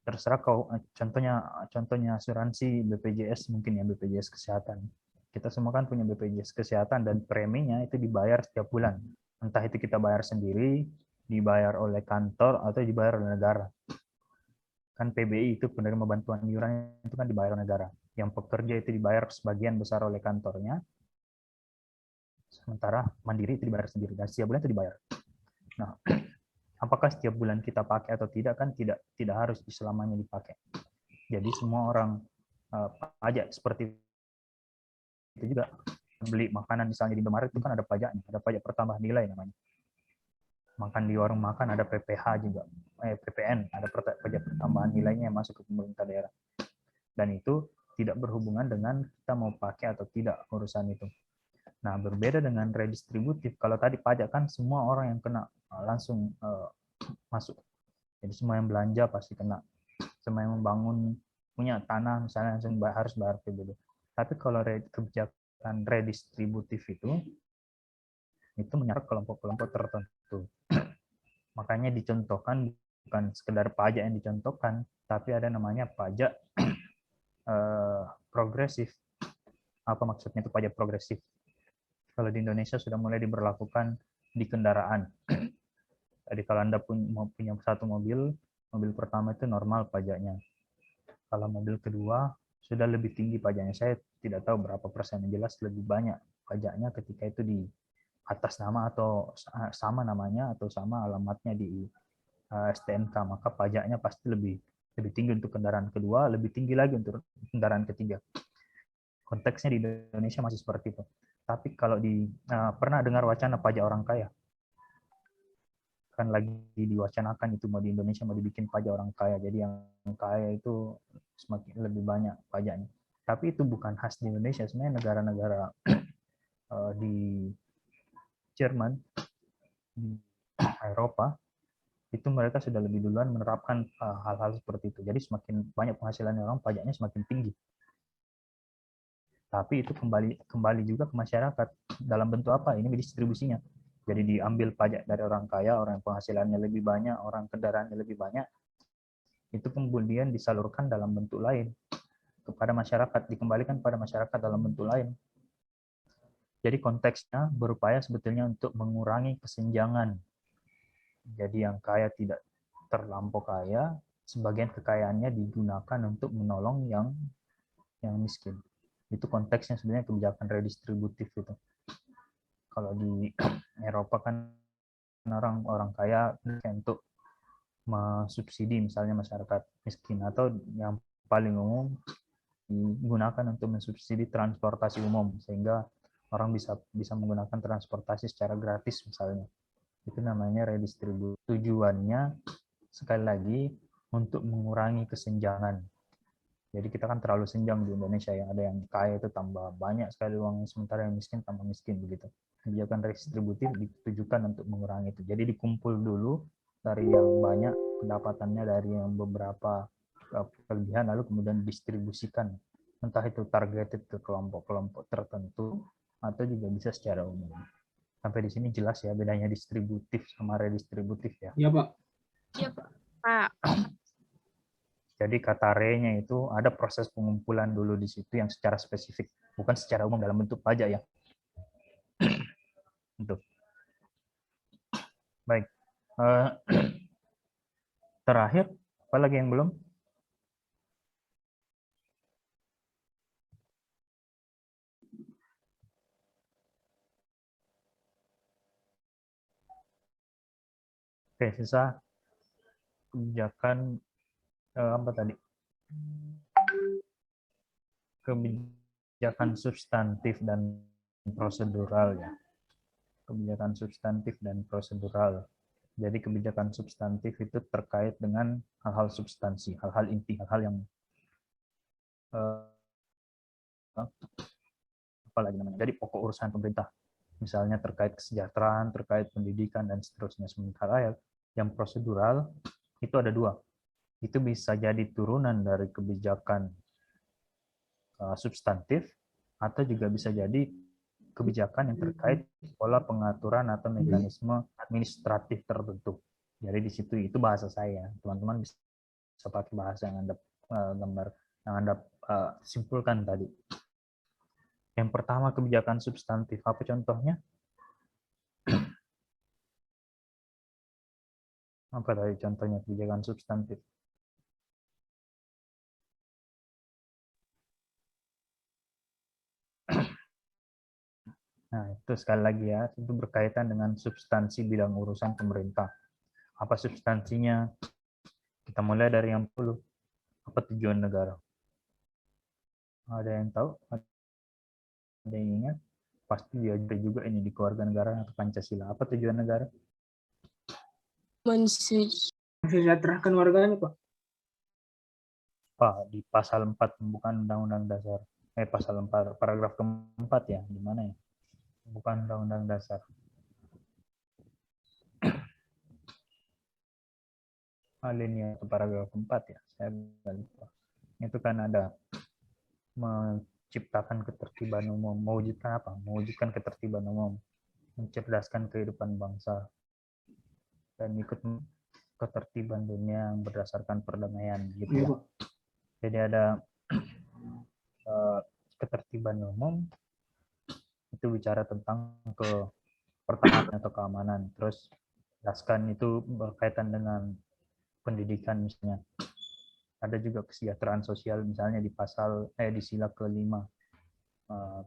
Terserah kau, contohnya asuransi BPJS mungkin ya, BPJS Kesehatan. Kita semua kan punya BPJS Kesehatan dan preminya itu dibayar setiap bulan. Entah itu kita bayar sendiri, dibayar oleh kantor, atau dibayar oleh negara. Kan PBI itu penerima bantuan iuran itu kan dibayar oleh negara. Yang pekerja itu dibayar sebagian besar oleh kantornya, sementara mandiri itu dibayar sendiri dan setiap bulan itu dibayar. Nah, apakah setiap bulan kita pakai atau tidak kan tidak harus selamanya dipakai. Jadi semua orang pajak seperti itu juga. Beli makanan misalnya di Indomaret itu kan ada pajaknya, ada pajak pertambahan nilai namanya. Makan di warung makan ada PPH juga, PPN, ada pajak pertambahan nilainya yang masuk ke pemerintah daerah. Dan itu tidak berhubungan dengan kita mau pakai atau tidak urusan itu. Nah, berbeda dengan redistributif, kalau tadi pajak kan semua orang yang kena langsung masuk. Jadi semua yang belanja pasti kena. Semua yang membangun punya tanah misalnya langsung harus bayar PBB. Tapi kalau kebijakan redistributif itu menyerap kelompok-kelompok tertentu. Makanya dicontohkan bukan sekedar pajak yang dicontohkan, tapi ada namanya pajak progresif. Apa maksudnya itu pajak progresif? Kalau di Indonesia sudah mulai diberlakukan di kendaraan. Jadi kalau Anda punya satu mobil pertama itu normal pajaknya. Kalau mobil kedua sudah lebih tinggi pajaknya. Saya tidak tahu berapa persen, yang jelas lebih banyak pajaknya ketika itu di atas nama atau sama namanya atau sama alamatnya di STNK, maka pajaknya pasti lebih tinggi untuk kendaraan kedua, lebih tinggi lagi untuk kendaraan ketiga. Konteksnya di Indonesia masih seperti itu. Tapi kalau pernah dengar wacana pajak orang kaya? Kan lagi diwacanakan itu mau di Indonesia mau dibikin pajak orang kaya. Jadi yang kaya itu semakin lebih banyak pajaknya. Tapi itu bukan khas di Indonesia. Sebenarnya negara-negara di Jerman, di Eropa, itu mereka sudah lebih duluan menerapkan hal-hal seperti itu. Jadi semakin banyak penghasilan orang, pajaknya semakin tinggi. Tapi itu kembali juga ke masyarakat. Dalam bentuk apa? Ini distribusinya. Jadi diambil pajak dari orang kaya, orang yang penghasilannya lebih banyak, orang kendaraannya lebih banyak. Itu kemudian disalurkan dalam bentuk lain kepada masyarakat, dikembalikan pada masyarakat dalam bentuk lain. Jadi konteksnya berupaya sebetulnya untuk mengurangi kesenjangan. Jadi yang kaya tidak terlampau kaya, sebagian kekayaannya digunakan untuk menolong yang miskin. Itu konteksnya sebenarnya kebijakan redistributif itu. Kalau di Eropa kan orang kaya untuk mensubsidi misalnya masyarakat miskin, atau yang paling umum digunakan untuk mensubsidi transportasi umum sehingga orang bisa menggunakan transportasi secara gratis misalnya. Itu namanya redistribusi. Tujuannya sekali lagi untuk mengurangi kesenjangan. Jadi kita kan terlalu senjang di Indonesia ya, ada yang kaya itu tambah banyak sekali uangnya, sementara yang miskin tambah miskin begitu. Kebijakan redistributif ditujukan untuk mengurangi itu. Jadi dikumpul dulu dari yang banyak pendapatannya, dari yang beberapa kelebihan, lalu kemudian distribusikan, entah itu targeted ke kelompok-kelompok tertentu atau juga bisa secara umum. Sampai di sini jelas ya bedanya distributif sama redistributif ya. Iya Pak. Iya Pak. Jadi kata re-nya itu ada proses pengumpulan dulu di situ yang secara spesifik, bukan secara umum dalam bentuk pajak ya. Untuk. Baik. Terakhir, apa lagi yang belum? Oke, sisa kebijakan apa tadi? Kebijakan substantif dan prosedural ya. Kebijakan substantif dan prosedural. Jadi kebijakan substantif itu terkait dengan hal-hal substansi, hal-hal inti, hal-hal yang apa lagi namanya? Jadi pokok urusan pemerintah. Misalnya terkait kesejahteraan, terkait pendidikan dan seterusnya. Sementara yang prosedural itu ada dua. Itu bisa jadi turunan dari kebijakan substantif atau juga bisa jadi kebijakan yang terkait pola pengaturan atau mekanisme administratif tertentu. Jadi di situ itu bahasa saya. Teman-teman bisa pakai bahasa yang Anda gambar, yang Anda simpulkan tadi. Yang pertama kebijakan substantif. Apa contohnya? Apa tadi contohnya kebijakan substantif? Nah, itu sekali lagi ya, itu berkaitan dengan substansi bidang urusan pemerintah. Apa substansinya? Kita mulai dari yang dulu. Apa tujuan negara? Ada yang tahu? Ada yang ingat? Pasti diajar juga ini di keluarga negara atau Pancasila. Apa tujuan negara? Mensejahterakan warganya, Pak. Pak, di pasal 4 pembukaan Undang-Undang Dasar. Pasal 4, paragraf keempat ya, di mana ya? Bukan Undang-Undang Dasar. Alinea atau paragraf 4 ya, saya lupa. Itu kan ada menciptakan ketertiban umum, mewujudkan apa? Mewujudkan ketertiban umum, mencerdaskan kehidupan bangsa, dan ikut ketertiban dunia yang berdasarkan perdamaian gitu ya. Jadi ada ketertiban umum itu bicara tentang pertahanan atau keamanan. Terus jelaskan itu berkaitan dengan pendidikan misalnya. Ada juga kesejahteraan sosial misalnya di pasal di sila kelima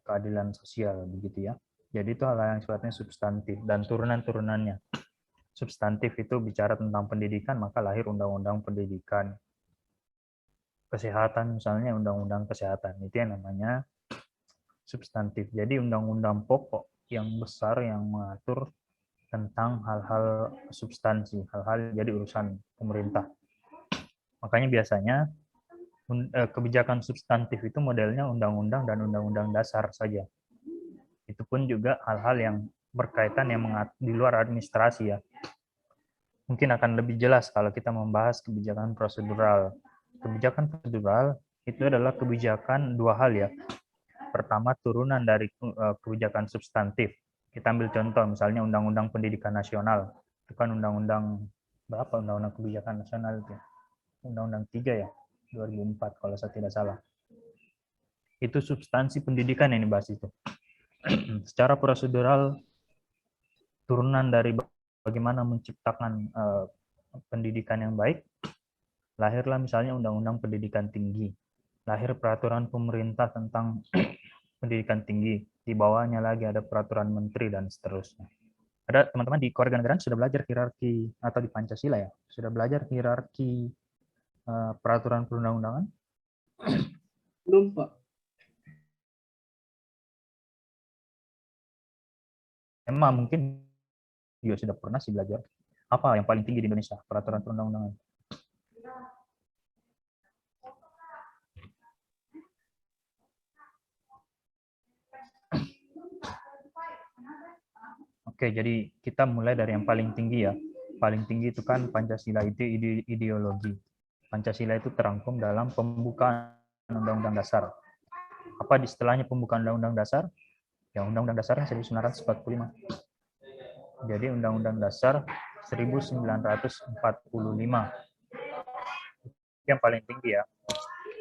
keadilan sosial begitu ya. Jadi itu hal yang sifatnya substantif dan turunan-turunannya. Substantif itu bicara tentang pendidikan, maka lahir undang-undang pendidikan. Kesehatan misalnya undang-undang kesehatan, itu yang namanya substantif. Jadi undang-undang pokok yang besar yang mengatur tentang hal-hal substansi, hal-hal jadi urusan pemerintah. Makanya biasanya kebijakan substantif itu modelnya undang-undang dan undang-undang dasar saja. Itu pun juga hal-hal yang berkaitan yang di luar administrasi ya. Mungkin akan lebih jelas kalau kita membahas kebijakan prosedural. Kebijakan prosedural itu adalah kebijakan dua hal ya. Pertama, turunan dari kebijakan substantif. Kita ambil contoh misalnya Undang-Undang Pendidikan Nasional. Itu kan undang-undang berapa? Undang-undang kebijakan nasional itu. Undang-Undang 3 ya, 2004 kalau saya tidak salah. Itu substansi pendidikan yang dibahas itu. Secara prosedural, turunan dari bagaimana menciptakan pendidikan yang baik, lahirlah misalnya Undang-Undang Pendidikan Tinggi. Lahir peraturan pemerintah tentang pendidikan tinggi. Di bawahnya lagi ada peraturan menteri dan seterusnya. Ada teman-teman di kewarganegaraan sudah belajar hierarki atau di Pancasila ya? Sudah belajar hierarki peraturan perundang-undangan? Belum, Pak. Emang mungkin juga sudah pernah sih belajar. Apa yang paling tinggi di Indonesia? Peraturan perundang-undangan. Oke, jadi kita mulai dari yang paling tinggi ya. Paling tinggi itu kan Pancasila, itu ideologi. Pancasila itu terangkum dalam pembukaan Undang-Undang Dasar. Apa di setelahnya pembukaan Undang-Undang Dasar? Ya, Undang-Undang Dasarnya 1945. Jadi Undang-Undang Dasar 1945. Yang paling tinggi ya.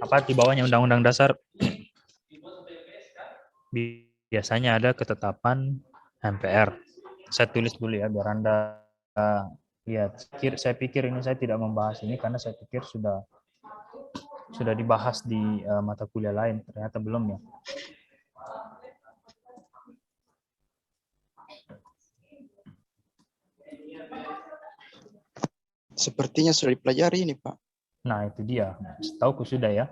Apa di bawahnya Undang-Undang Dasar? Biasanya ada ketetapan MPR. Saya tulis dulu ya biar Anda lihat. Saya pikir ini saya tidak membahas ini karena saya pikir sudah dibahas di mata kuliah lain. Ternyata belum ya. Sepertinya sudah dipelajari ini, Pak. Nah, itu dia. Setauku sudah ya.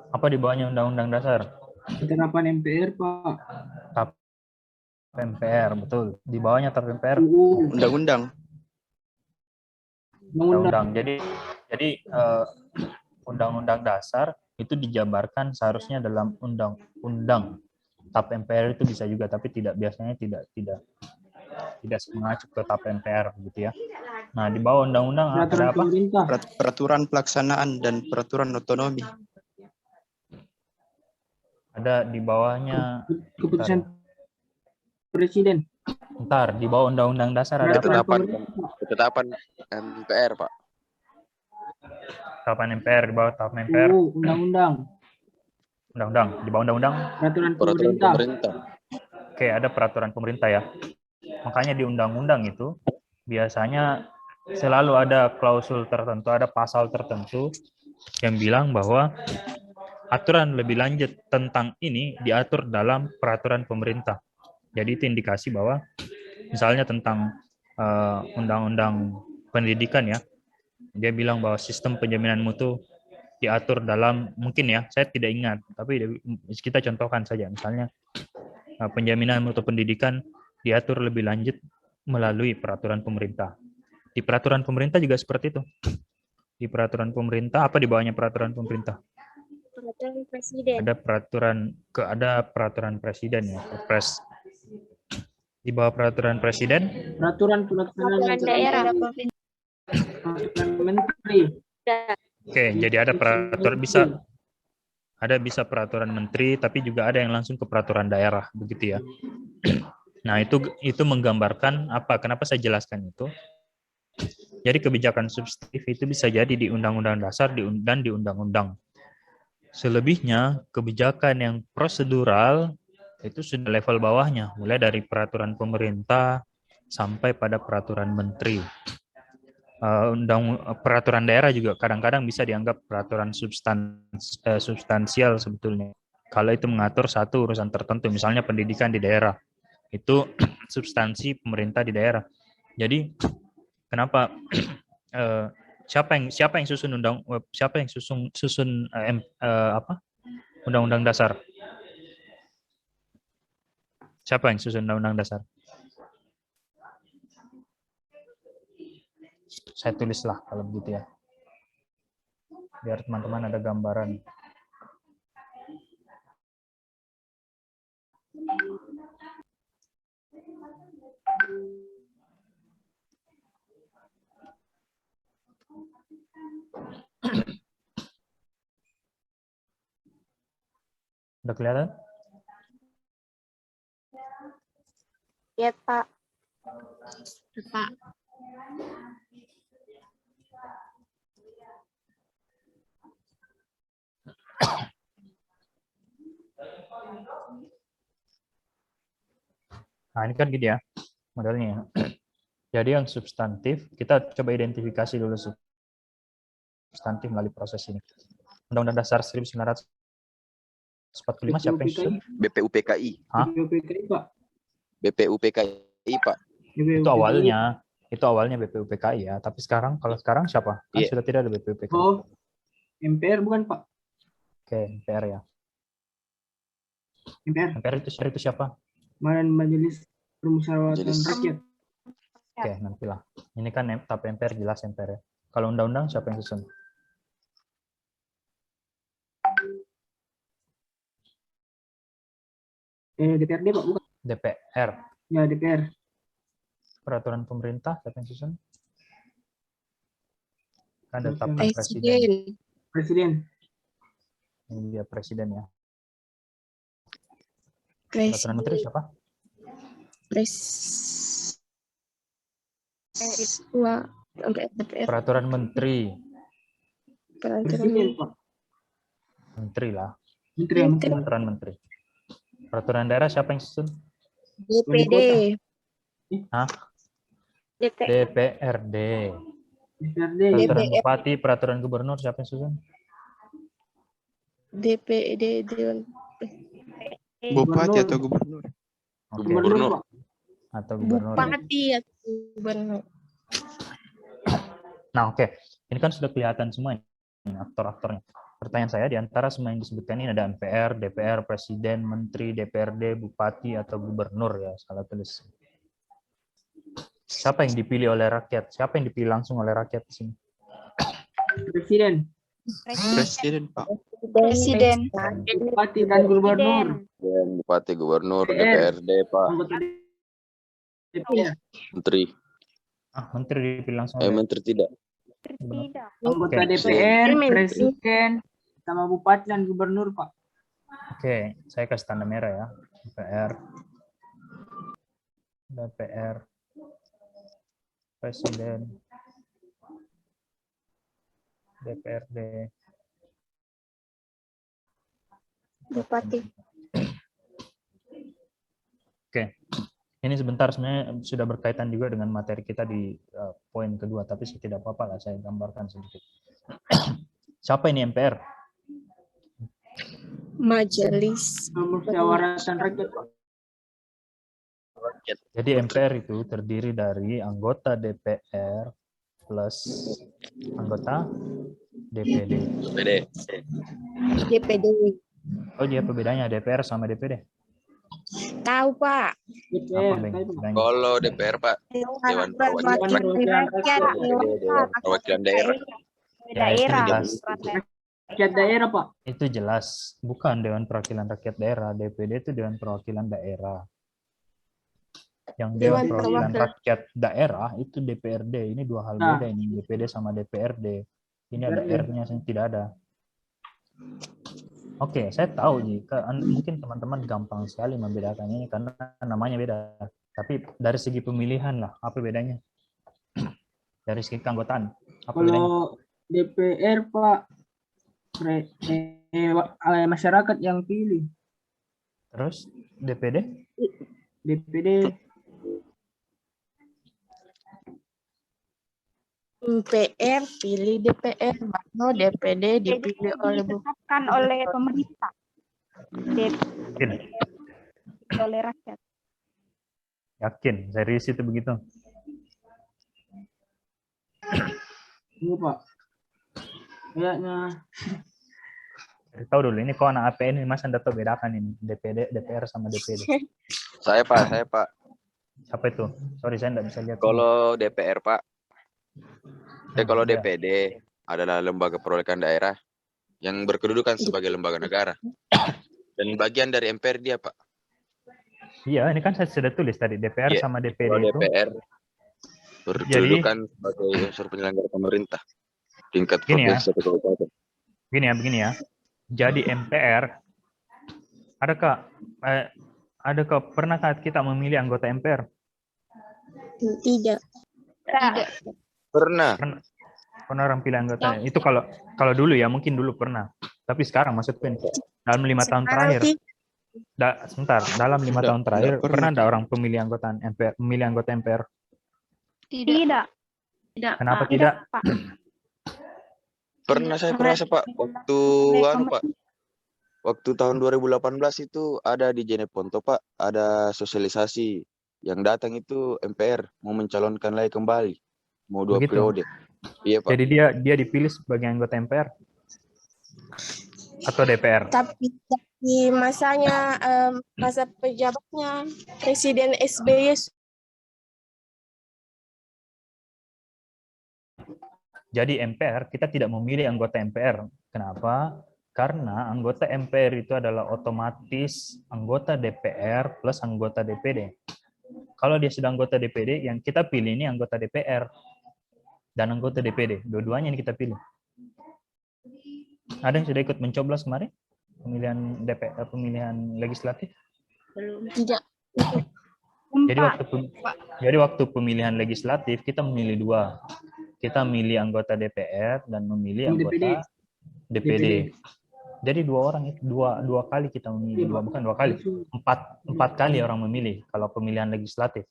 Apa di bawahnya Undang-Undang Dasar? Ketetapan MPR, Pak. TAP MPR, betul. Di bawahnya TAP MPR. Undang-undang. Undang-undang. Jadi Undang-Undang Dasar itu dijabarkan seharusnya dalam undang-undang. TAP MPR itu bisa juga, tapi biasanya tidak mengacu ke TAP MPR gitu ya. Nah, di bawah undang-undang ada apa? Peraturan pelaksanaan dan peraturan otonomi. Ada di bawahnya keputusan presiden. Ntar di bawah Undang-Undang Dasar ada apa? Ketetapan MPR, Pak. Ketetapan MPR di bawah TAP MPR. Undang-undang. Undang-undang di bawah undang-undang. Peraturan pemerintah. Oke, ada peraturan pemerintah ya. Makanya di undang-undang itu biasanya selalu ada klausul tertentu, ada pasal tertentu yang bilang bahwa aturan lebih lanjut tentang ini diatur dalam peraturan pemerintah. Jadi itu indikasi bahwa misalnya tentang undang-undang pendidikan ya, dia bilang bahwa sistem penjaminan mutu diatur dalam, mungkin ya, saya tidak ingat, tapi kita contohkan saja, misalnya penjaminan mutu pendidikan diatur lebih lanjut melalui peraturan pemerintah. Di peraturan pemerintah juga seperti itu. Di peraturan pemerintah, apa di bawahnya peraturan pemerintah? Peraturan presiden. Ada peraturan presiden ya, Perpres. Di bawah peraturan presiden, Peraturan daerah. peraturan menteri. Oke, jadi ada peraturan bisa peraturan menteri, tapi juga ada yang langsung ke peraturan daerah, begitu ya. Nah, itu menggambarkan apa? Kenapa saya jelaskan itu? Jadi kebijakan substantif itu bisa jadi di Undang-Undang Dasar dan di undang-undang. Selebihnya kebijakan yang prosedural itu sudah level bawahnya, mulai dari peraturan pemerintah sampai pada peraturan menteri. Peraturan daerah juga kadang-kadang bisa dianggap peraturan substansial sebetulnya. Kalau itu mengatur satu urusan tertentu, misalnya pendidikan di daerah, itu substansi pemerintah di daerah. Jadi kenapa siapa yang susun undang-undang dasar? Siapa yang susun undang-undang dasar? Saya tulislah kalau begitu ya, biar teman-teman ada gambaran. Udah kelihatan? Ya, Pak. Pak. Nah, ini kan gitu ya modelnya. Jadi yang substantif, kita coba identifikasi dulu substantif melalui proses ini. Undang-Undang Dasar 1945 siapa yang susun? BPUPKI. Hah? BPUPKI, Pak. BPUPKI, Pak. Itu awalnya BPUPKI ya, tapi kalau sekarang siapa? Kan sudah tidak ada BPUPKI. Oh, MPR bukan, Pak? Oke, MPR ya. MPR itu siapa? Majelis Permusyawaratan Rakyat. Oke, nantilah. Ini kan tapi MPR jelas MPR ya. Kalau undang-undang siapa yang susun? DPRD, Pak, bukan? DPR. Ya, DPR. Peraturan pemerintah siapa yang susun? Kan ada Presiden. Ini dia presiden ya. Peraturan menteri siapa? Peraturan menteri. Presiden, Pak. Menteri lah. Peraturan menteri. Peraturan daerah siapa yang susun? DPD. Hah? DPRD. Peraturan bupati, peraturan gubernur siapa yang susun? DPD. Bupati atau gubernur? Gubernur. Atau gubernur. Bupati atau gubernur. Nah, oke. Ini kan sudah kelihatan semua ini aktor-aktornya. Pertanyaan saya, di antara semua yang disebutkan ini ada MPR, DPR, Presiden, Menteri, DPRD, Bupati, atau Gubernur ya, salah tulis. Siapa yang dipilih oleh rakyat? Siapa yang dipilih langsung oleh rakyat di sini? Presiden, Pak. Presiden. Bupati dan Gubernur. Bupati, Gubernur, DPRD, Pak. Menteri. Menteri dipilih langsung. Menteri tidak. Anggota DPR, Presiden, sama Bupati dan Gubernur, Pak. Oke, saya kasih tanda merah ya. DPR, Presiden, DPRD, Bupati. Oke, ini sebentar sebenarnya sudah berkaitan juga dengan materi kita di poin kedua, tapi tidak apa-apa lah saya gambarkan sedikit. Siapa ini MPR? Majelis Permusyawaratan Rakyat, Pak. Jadi MPR itu terdiri dari anggota DPR plus anggota DPD. DPD. Oh, dia bedanya DPR sama DPD? Tahu, Pak. Apa bedanya? Kalau DPR Pak, Dewan Perwakilan Rakyat. Dewan Perwakilan Daerah. Ya, itu jelas. Rakyat daerah, Pak. Itu jelas. Bukan Dewan Perwakilan Rakyat Daerah. DPD itu Dewan Perwakilan Daerah. Yang Dewan Perwakilan Rakyat Daerah itu DPRD. Ini dua hal beda ini. DPD sama DPRD. Ini ada R-nya, tidak ada. Oke, saya tahu jika mungkin teman-teman gampang sekali membedakannya ini karena namanya beda. Tapi dari segi pemilihan lah, apa bedanya? Dari segi keanggotaan, apa bedanya? Kalau DPR, Pak, masyarakat yang pilih. Terus DPD? DPD MPR pilih DPR, baru DPD dipilih ditetapkan oleh pemerintah. Oleh rakyat. Yakin, serius itu begitu? Iya, Pak. Kayaknya. Tahu dulu, ini kok anak APN ini Mas Anda tahu bedakan ini DPD, DPR sama DPD. Saya Pak. Siapa itu? Sorry, saya tidak bisa lihat. Kalau DPR Pak, kalau DPD adalah lembaga perwakilan daerah yang berkedudukan sebagai lembaga negara dan bagian dari MPR dia Pak. Iya, ini kan saya sudah tulis tadi DPR sama DPD kalau itu. DPR berkedudukan sebagai unsur penyelenggara pemerintah tingkat provinsi atau kabupaten. Begini ya. Jadi MPR, adakah pernahkah kita memilih anggota MPR? Tidak. Pernah orang pilih anggota. Itu kalau dulu ya, mungkin dulu pernah. Tapi sekarang maksudku ini, dalam 5 tahun terakhir. Dalam 5 tahun terakhir pernah ada orang pemilih anggota MPR, memilih anggota MPR? Tidak. Kenapa tidak? Pak. Pernah saya merasa Pak, waktu tahun 2018 itu ada di Jeneponto Pak, ada sosialisasi yang datang itu MPR mau mencalonkan lagi kembali, mau 2 periode. Iya Pak. Jadi dia dipilih sebagai anggota MPR atau DPR? Tapi di masanya masa pejabatnya Presiden SBY. Jadi MPR, kita tidak memilih anggota MPR. Kenapa? Karena anggota MPR itu adalah otomatis anggota DPR plus anggota DPD. Kalau dia sudah anggota DPD, yang kita pilih ini anggota DPR dan anggota DPD. Dua-duanya yang kita pilih. Ada yang sudah ikut mencoblos kemarin? Pemilihan DPR, pemilihan legislatif? Belum. Tidak. Jadi waktu pemilihan legislatif, kita memilih dua. Kita milih anggota DPR dan memilih anggota DPD. Jadi dua orang itu dua kali kita memilih, bukan dua kali, empat kali orang memilih kalau pemilihan legislatif.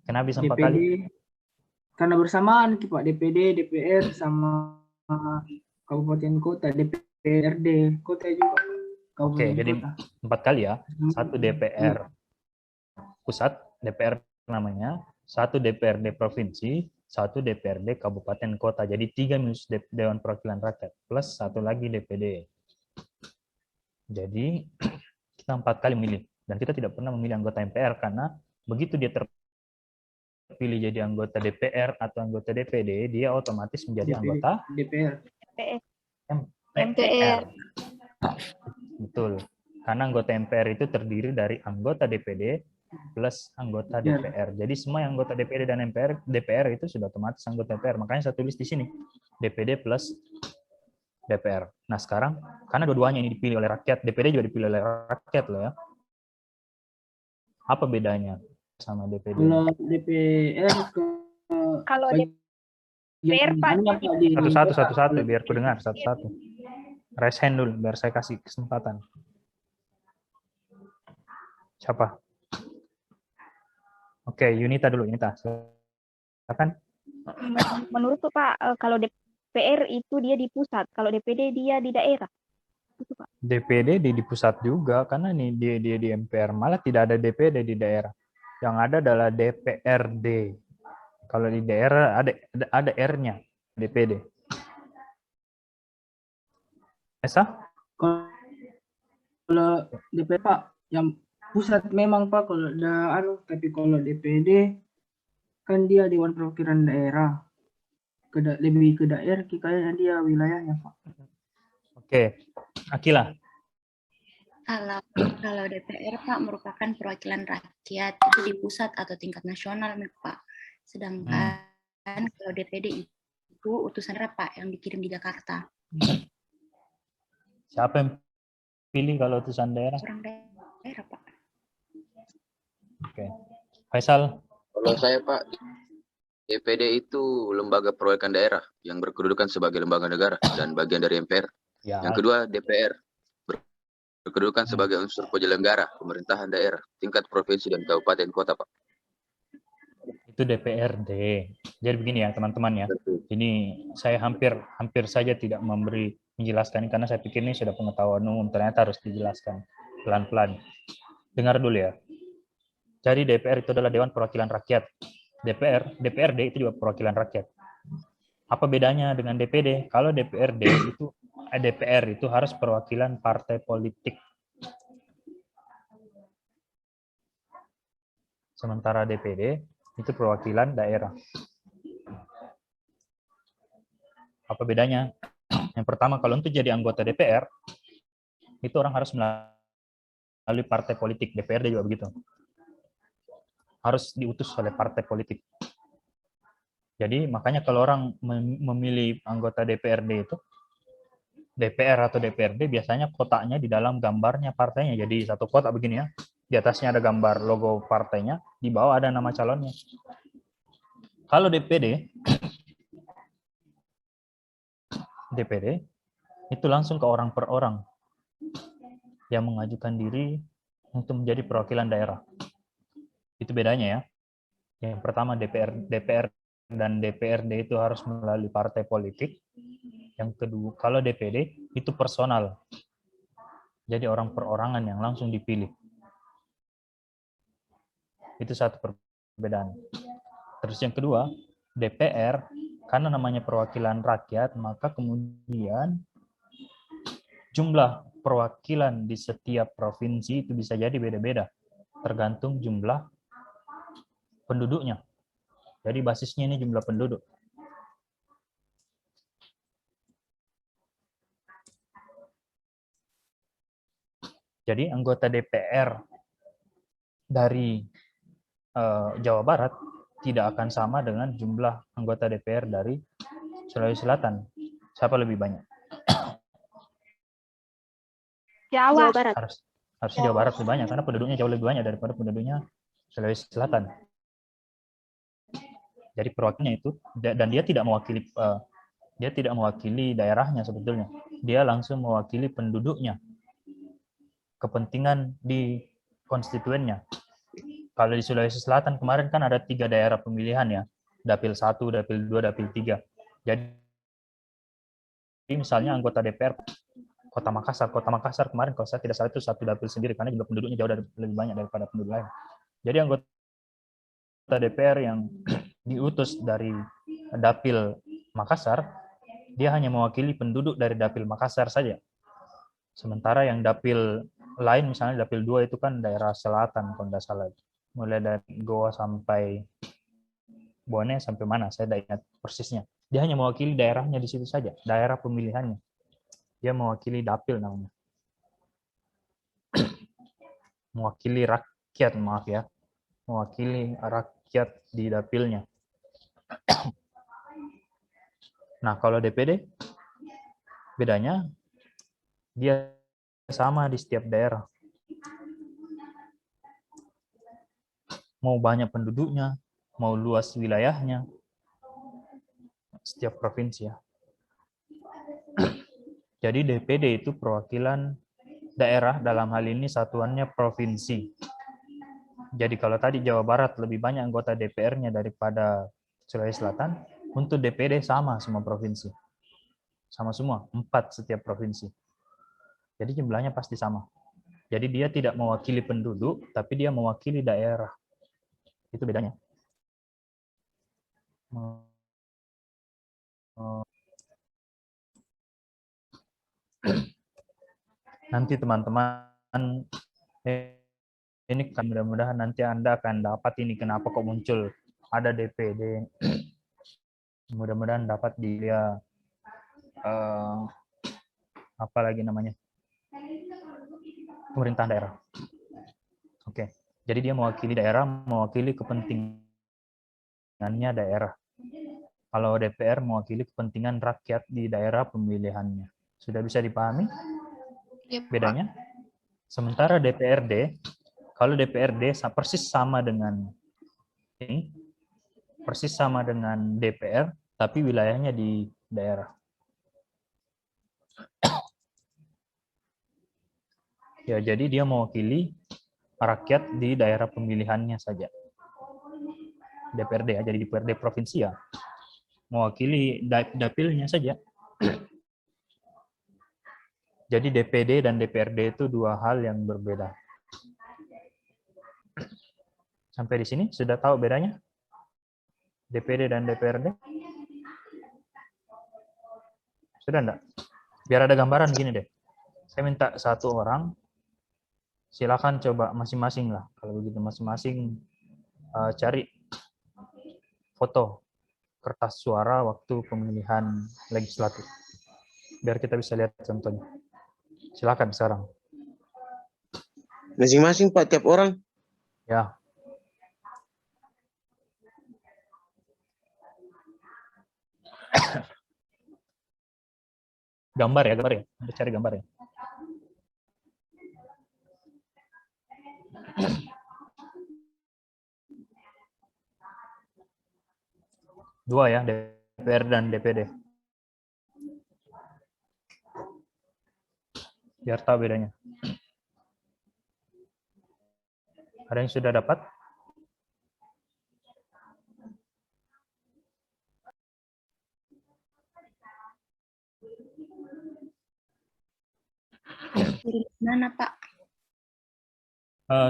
Kenapa bisa 4 kali? Karena bersamaan Pak, DPD, DPR sama kabupaten kota, DPRD kota juga. Oke, jadi 4 kali ya. 1 DPR pusat, DPR namanya, 1 DPRD provinsi, 1 DPRD kabupaten kota. Jadi 3 minus Dewan Perwakilan Rakyat plus 1 lagi DPD. Jadi kita 4 kali memilih dan kita tidak pernah memilih anggota MPR karena begitu dia terpilih jadi anggota DPR atau anggota DPD, dia otomatis menjadi anggota DPR. MPR. Betul. Karena anggota MPR itu terdiri dari anggota DPD plus anggota DPR. Jadi semua yang anggota DPD dan DPR itu sudah otomatis anggota DPR. Makanya saya tulis di sini DPD plus DPR. Nah sekarang karena dua-duanya ini dipilih oleh rakyat, DPD juga dipilih oleh rakyat loh ya. Apa bedanya sama DPD? Kalau DPR kalau DPR Pak satu-satu biar ku dengar satu-satu. Raise hand dulu biar saya kasih kesempatan. Siapa? Oke, Yunita dulu, Yunita. Silakan. Menurutku Pak, kalau DPR itu dia di pusat, kalau DPD dia di daerah. Itu, Pak. DPD di pusat juga, karena nih dia di MPR, malah tidak ada DPD di daerah. Yang ada adalah DPRD. Kalau di daerah ada R-nya, DPD. Esa? Kalau DPD Pak, yang pusat memang Pak kalau ada tapi kalau DPD kan dia Dewan Perwakilan Daerah. Lebih ke daerah kayaknya dia wilayahnya Pak. Oke, Akila. Kalau DPR Pak merupakan perwakilan rakyat itu di pusat atau tingkat nasional Pak. Sedangkan kalau DPD itu utusan Pak yang dikirim di Jakarta. Siapa yang pilih kalau utusan daerah? Orang daerah Pak. Oke. Faisal. Kalau saya Pak, DPD itu lembaga perwakilan daerah yang berkedudukan sebagai lembaga negara dan bagian dari MPR. Ya. Yang kedua DPR berkedudukan sebagai unsur penyelenggara pemerintahan daerah tingkat provinsi dan kabupaten kota Pak. Itu DPRD. Jadi begini ya teman-teman ya. Ini saya hampir saja tidak menjelaskan karena saya pikir ini sudah pengetahuan umum, ternyata harus dijelaskan pelan-pelan. Dengar dulu ya. Jadi DPR itu adalah Dewan Perwakilan Rakyat. DPRD itu juga perwakilan rakyat. Apa bedanya dengan DPD? Kalau DPR itu harus perwakilan partai politik. Sementara DPD itu perwakilan daerah. Apa bedanya? Yang pertama, kalau untuk jadi anggota DPR, itu orang harus melalui partai politik. DPRD juga begitu. Harus diutus oleh partai politik. Jadi makanya kalau orang memilih anggota DPRD itu, DPR atau DPRD biasanya kotaknya di dalam gambarnya partainya. Jadi satu kotak begini ya, di atasnya ada gambar logo partainya, di bawah ada nama calonnya. Kalau DPD itu langsung ke orang per orang yang mengajukan diri untuk menjadi perwakilan daerah. Itu bedanya ya. Yang pertama DPR dan DPRD itu harus melalui partai politik. Yang kedua, kalau DPD itu personal. Jadi orang perorangan yang langsung dipilih. Itu satu perbedaan. Terus yang kedua, DPR karena namanya perwakilan rakyat, maka kemudian jumlah perwakilan di setiap provinsi itu bisa jadi beda-beda, tergantung jumlah penduduknya. Jadi basisnya ini jumlah penduduk. Jadi anggota DPR dari Jawa Barat tidak akan sama dengan jumlah anggota DPR dari Sulawesi Selatan. Siapa lebih banyak? Jawa Barat. Harusnya Jawa Barat lebih banyak karena penduduknya jauh lebih banyak daripada penduduknya Sulawesi Selatan. Jadi perwakilannya itu, dan dia tidak mewakili daerahnya sebetulnya. Dia langsung mewakili penduduknya, kepentingan di konstituennya. Kalau di Sulawesi Selatan kemarin kan ada 3 daerah pemilihan ya, Dapil 1, Dapil 2, Dapil 3. Jadi misalnya anggota DPR Kota Makassar kemarin kalau saya tidak salah itu 1 dapil sendiri karena jumlah penduduknya jauh lebih banyak daripada penduduk lain. Jadi anggota DPR yang diutus dari Dapil Makassar, dia hanya mewakili penduduk dari Dapil Makassar saja. Sementara yang Dapil lain, misalnya Dapil 2 itu kan daerah selatan, kalau tidak salah. Mulai dari Goa sampai Bone, sampai mana, saya tidak ingat persisnya. Dia hanya mewakili daerahnya di situ saja, daerah pemilihannya. Dia mewakili Dapil namanya. Mewakili rakyat, maaf ya. Mewakili rakyat di dapilnya. Nah, kalau DPD, bedanya dia sama di setiap daerah. Mau banyak penduduknya, mau luas wilayahnya, setiap provinsi ya. Jadi DPD itu perwakilan daerah, dalam hal ini satuannya provinsi. Jadi kalau tadi Jawa Barat lebih banyak anggota DPR-nya daripada Sulawesi Selatan, untuk DPD sama semua provinsi. Sama semua, 4 setiap provinsi. Jadi jumlahnya pasti sama. Jadi dia tidak mewakili penduduk, tapi dia mewakili daerah. Itu bedanya. Nanti teman-teman, ini kan mudah-mudahan nanti Anda akan dapat ini kenapa kok muncul ada DPD. Mudah-mudahan dapat dia apa lagi namanya, pemerintah daerah. Oke, jadi dia mewakili daerah, mewakili kepentingannya daerah. Kalau DPR mewakili kepentingan rakyat di daerah pemilihannya. Sudah bisa dipahami bedanya? Sementara DPRD, kalau DPRD persis sama dengan ini, persis sama dengan DPR, tapi wilayahnya di daerah. Ya, jadi dia mewakili rakyat di daerah pemilihannya saja. DPRD ya, jadi DPRD provinsi ya, mewakili dapilnya saja. Jadi DPD dan DPRD itu dua hal yang berbeda. Sampai di sini sudah tahu bedanya? DPD dan DPRD? Sudah enggak? Biar ada gambaran gini deh. Saya minta satu orang, silakan coba masing-masing lah. Kalau begitu masing-masing cari foto kertas suara waktu pemilihan legislatif. Biar kita bisa lihat contohnya. Silakan sekarang. Masing-masing Pak, tiap orang? Ya. Gambar ya. Anda cari gambar ya. Dua ya, DPR dan DPD. Biar tahu bedanya. Ada yang sudah dapat? Dari mana, Pak?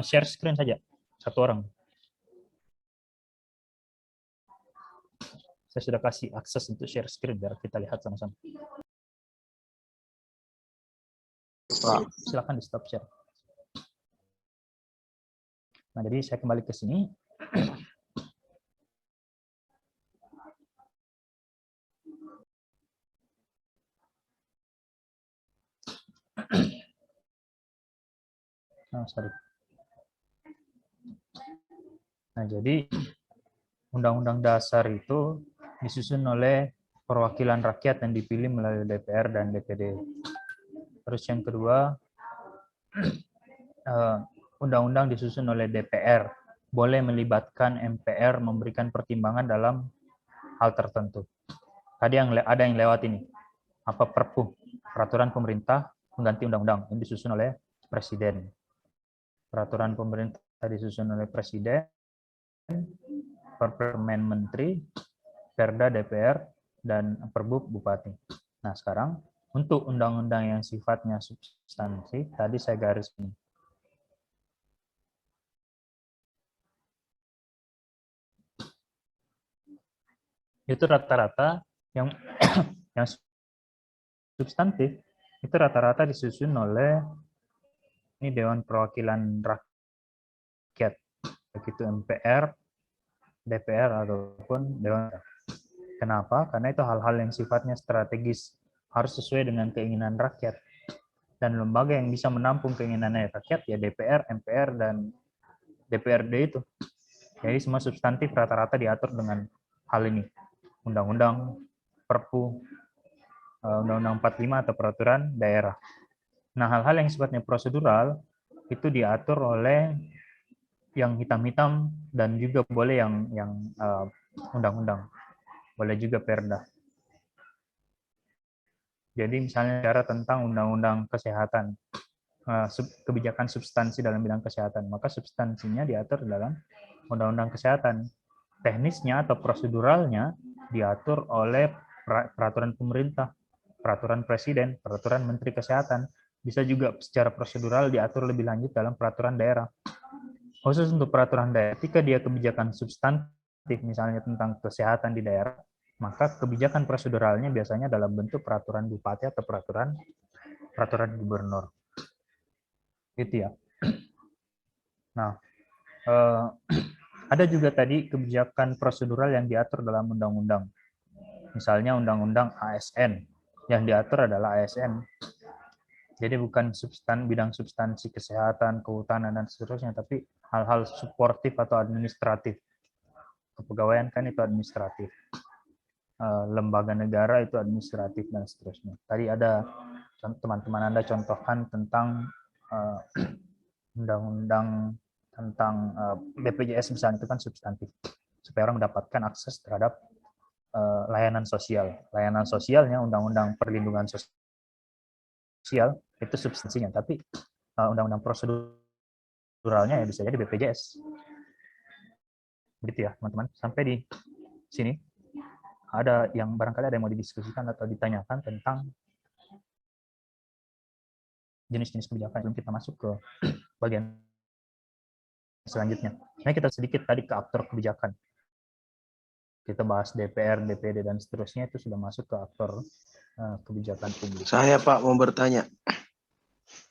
Share screen saja, satu orang. Saya sudah kasih akses untuk share screen biar kita lihat sama-sama. Silakan di stop share. Nah, jadi saya kembali ke sini. Nah, jadi Undang-Undang Dasar itu disusun oleh perwakilan rakyat yang dipilih melalui DPR dan DPD. Terus yang kedua, undang-undang disusun oleh DPR, boleh melibatkan MPR memberikan pertimbangan dalam hal tertentu. Tadi ada yang lewat ini, apa Perpu, peraturan pemerintah mengganti undang-undang, yang disusun oleh Presiden. Peraturan pemerintah disusun oleh Presiden, Permen Menteri, Perda DPR, dan Perbub Bupati. Nah, sekarang untuk undang-undang yang sifatnya substansi, tadi saya garis ini. Itu rata-rata yang substantif, itu rata-rata disusun oleh ini Dewan Perwakilan Rakyat, begitu MPR, DPR, ataupun Dewan. Kenapa? Karena itu hal-hal yang sifatnya strategis, harus sesuai dengan keinginan rakyat. Dan lembaga yang bisa menampung keinginan rakyat ya DPR, MPR, dan DPRD itu. Jadi semua substantif rata-rata diatur dengan hal ini. Undang-undang, Perpu, Undang-Undang 45 atau peraturan daerah. Nah, hal-hal yang sifatnya prosedural itu diatur oleh yang hitam-hitam dan juga boleh yang undang-undang. Boleh juga Perda. Jadi misalnya bicara tentang undang-undang kesehatan, kebijakan substansi dalam bidang kesehatan, maka substansinya diatur dalam undang-undang kesehatan. Teknisnya atau proseduralnya diatur oleh peraturan pemerintah, peraturan presiden, peraturan menteri kesehatan. Bisa juga secara prosedural diatur lebih lanjut dalam peraturan daerah. khusus untuk peraturan daerah, ketika dia kebijakan substantif, misalnya tentang kesehatan di daerah, maka kebijakan proseduralnya biasanya dalam bentuk peraturan bupati atau peraturan gubernur. Gitu ya. Nah, ada juga tadi kebijakan prosedural yang diatur dalam undang-undang. Misalnya undang-undang ASN, yang diatur adalah ASN. Jadi bukan bidang substansi kesehatan, kehutanan, dan seterusnya, tapi hal-hal suportif atau administratif. Kepegawaian kan itu administratif. Lembaga negara itu administratif, dan seterusnya. Tadi ada teman-teman Anda contohkan tentang undang-undang tentang BPJS misalnya, itu kan substantif. Supaya orang mendapatkan akses terhadap layanan sosial. Layanan sosialnya undang-undang perlindungan sosial itu substansinya, tapi undang-undang proseduralnya ya bisa jadi BPJS. Begitu ya, teman-teman. Sampai di sini ada yang barangkali ada yang mau didiskusikan atau ditanyakan tentang jenis-jenis kebijakan sebelum kita masuk ke bagian selanjutnya. Nah, kita sedikit tadi ke aktor kebijakan. Kita bahas DPR, DPD, dan seterusnya, itu sudah masuk ke aktor kebijakan publik. Saya Pak mau bertanya.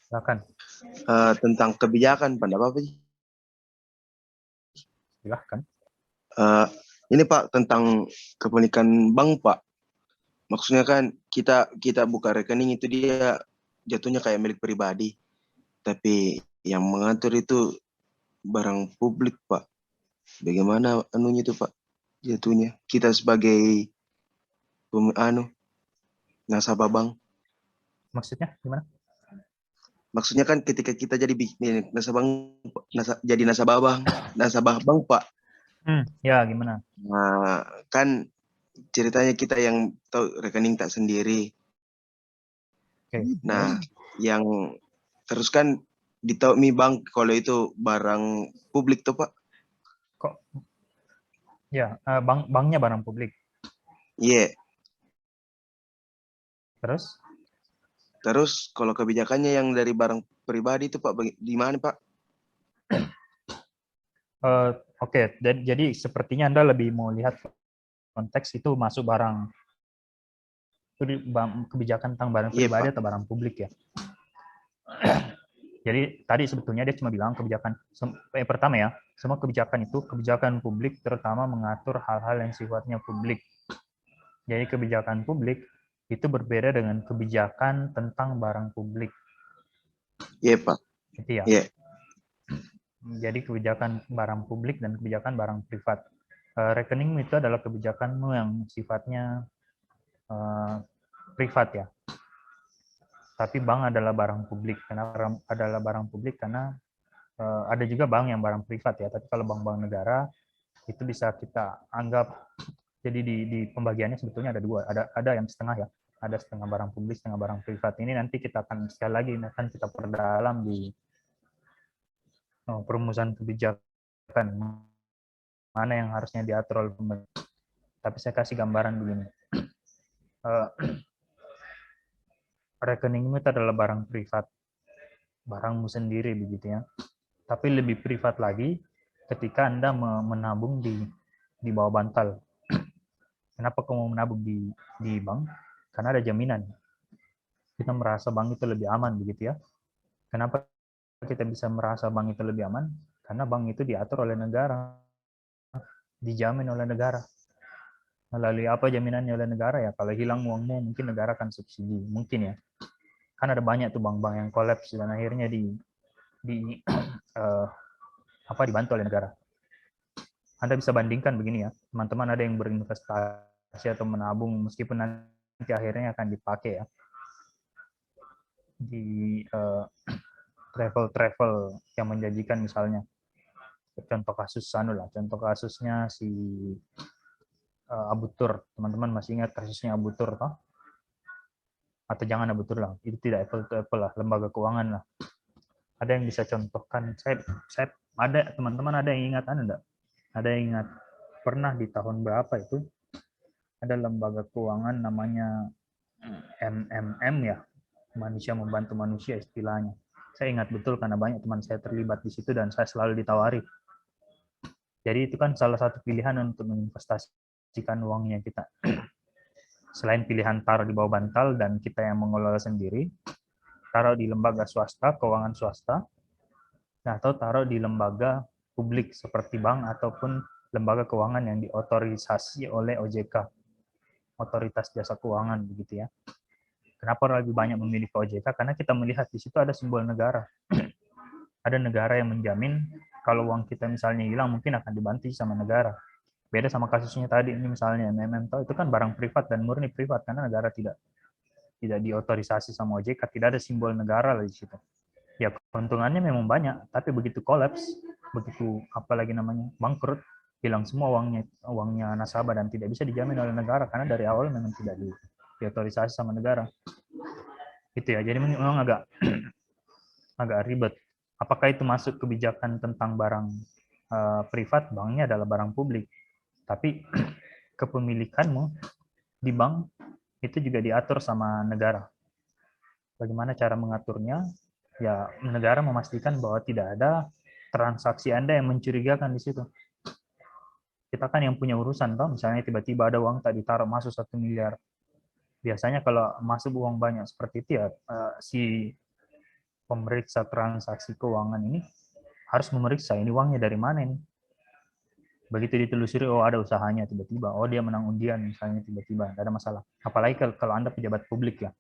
Silakan. Tentang kebijakan, pendapat apa sih? Silahkan. Ini Pak tentang kepemilikan bank Pak. Maksudnya kan kita buka rekening itu dia jatuhnya kayak milik pribadi. Tapi yang mengatur itu barang publik Pak. Bagaimana anunya itu Pak? Jatuhnya kita sebagai nasabah bank. Maksudnya gimana? Maksudnya kan ketika kita jadi nasabah bank Pak. Ya gimana? Nah, kan ceritanya kita yang tahu rekening tak sendiri. Nah, yang terus kan ditahu mi bank kalau itu barang publik tuh Pak. Kok? Ya, banknya barang publik. Iya. Terus kalau kebijakannya yang dari barang pribadi itu Pak, di mana Pak? Oke, jadi sepertinya Anda lebih mau lihat konteks itu masuk barang itu kebijakan tentang barang pribadi atau barang publik ya. Jadi tadi sebetulnya dia cuma bilang kebijakan pertama ya, semua kebijakan itu kebijakan publik terutama mengatur hal-hal yang sifatnya publik. Jadi kebijakan publik itu berbeda dengan kebijakan tentang barang publik. Iya Pak. Gitu ya. Iya. Jadi kebijakan barang publik dan kebijakan barang privat. Rekening itu adalah kebijakanmu yang sifatnya privat ya. Tapi bank adalah barang publik. Kenapa adalah barang publik? Karena ada juga bank yang barang privat ya. Tapi kalau bank-bank negara itu bisa kita anggap, jadi di pembagiannya sebetulnya ada dua. Ada yang setengah ya. Ada setengah barang publik, setengah barang privat. Ini nanti kita akan sekali lagi akan kita perdalam di perumusan kebijakan mana yang harusnya diatur oleh pemerintah. Tapi saya kasih gambaran begini. Rekeningmu itu adalah barang privat, barangmu sendiri begitu ya. Tapi lebih privat lagi ketika Anda menabung di bawah bantal. Kenapa kamu menabung di bank? Karena ada jaminan. Kita merasa bank itu lebih aman begitu ya. Kenapa kita bisa merasa bank itu lebih aman? Karena bank itu diatur oleh negara, dijamin oleh negara. Melalui apa jaminannya oleh negara ya? Kalau hilang uangmu, mungkin negara akan subsidi, mungkin ya. Kan ada banyak tuh bank-bank yang kolaps dan akhirnya dibantu oleh negara. Anda bisa bandingkan begini ya, teman-teman ada yang berinvestasi atau menabung meskipun nanti akhirnya akan dipakai ya di travel yang menjanjikan misalnya. Contoh kasusnya si Abu Tur. Teman-teman masih ingat kasusnya Abu Tur toh? Atau jangan Abu Tur lah, itu tidak apple to apple lah, lembaga keuangan lah. Ada yang bisa contohkan, saya ada teman-teman ada yang ingat enggak? Ada yang ingat pernah di tahun berapa itu ada lembaga keuangan namanya MMM ya, manusia membantu manusia istilahnya. Saya ingat betul karena banyak teman saya terlibat di situ dan saya selalu ditawari. Jadi itu kan salah satu pilihan untuk menginvestasikan uangnya kita. Selain pilihan taruh di bawah bantal dan kita yang mengelola sendiri, taruh di lembaga swasta, keuangan swasta, atau taruh di lembaga publik seperti bank ataupun lembaga keuangan yang diotorisasi oleh OJK, Otoritas Jasa Keuangan, begitu ya. Kenapa lebih banyak memilih ke OJK? Karena kita melihat di situ ada simbol negara. Ada negara yang menjamin kalau uang kita misalnya hilang mungkin akan dibantu sama negara. Beda sama kasusnya tadi ini misalnya Memento itu kan barang privat dan murni privat karena negara tidak diotorisasi sama OJK, tidak ada simbol negara di situ. Ya keuntungannya memang banyak, tapi begitu kolaps, begitu apalagi namanya bangkrut, hilang semua uangnya nasabah dan tidak bisa dijamin oleh negara karena dari awal memang tidak diotorisasi sama negara. Itu ya, jadi memang agak ribet. Apakah itu masuk kebijakan tentang barang privat? Banknya adalah barang publik, tapi kepemilikanmu di bank itu juga diatur sama negara. Bagaimana cara mengaturnya? Ya negara memastikan bahwa tidak ada transaksi Anda yang mencurigakan di situ. Kita kan yang punya urusan, toh misalnya tiba-tiba ada uang tak ditaruh masuk 1 miliar. Biasanya kalau masuk uang banyak seperti itu ya si pemeriksa transaksi keuangan ini harus memeriksa ini uangnya dari mana ini. Begitu ditelusuri, oh ada usahanya tiba-tiba, oh dia menang undian misalnya tiba-tiba, tidak ada masalah. Apalagi kalau Anda pejabat publik ya.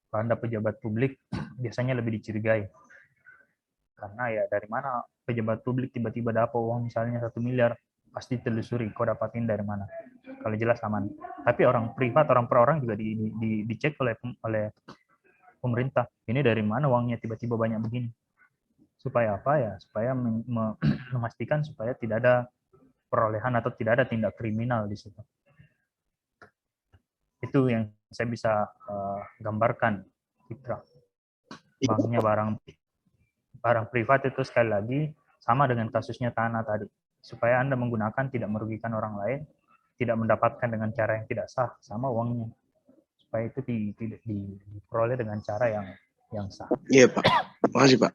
Kalau Anda pejabat publik biasanya lebih dicurigai. Karena ya dari mana pejabat publik tiba-tiba dapat uang misalnya 1 miliar, pasti telusuri kau dapatin dari mana. Kalau jelas aman. Tapi orang privat, orang per orang juga dicek oleh pemerintah. Ini dari mana uangnya tiba-tiba banyak begini. Supaya apa ya? Supaya memastikan supaya tidak ada perolehan atau tidak ada tindak kriminal di situ. Itu yang saya bisa gambarkan, Fitra. Banknya barang privat itu sekali lagi sama dengan kasusnya tanah tadi. Supaya Anda menggunakan tidak merugikan orang lain, tidak mendapatkan dengan cara yang tidak sah sama uangnya. Supaya itu diperoleh dengan cara yang sah. Iya Pak, makasih Pak.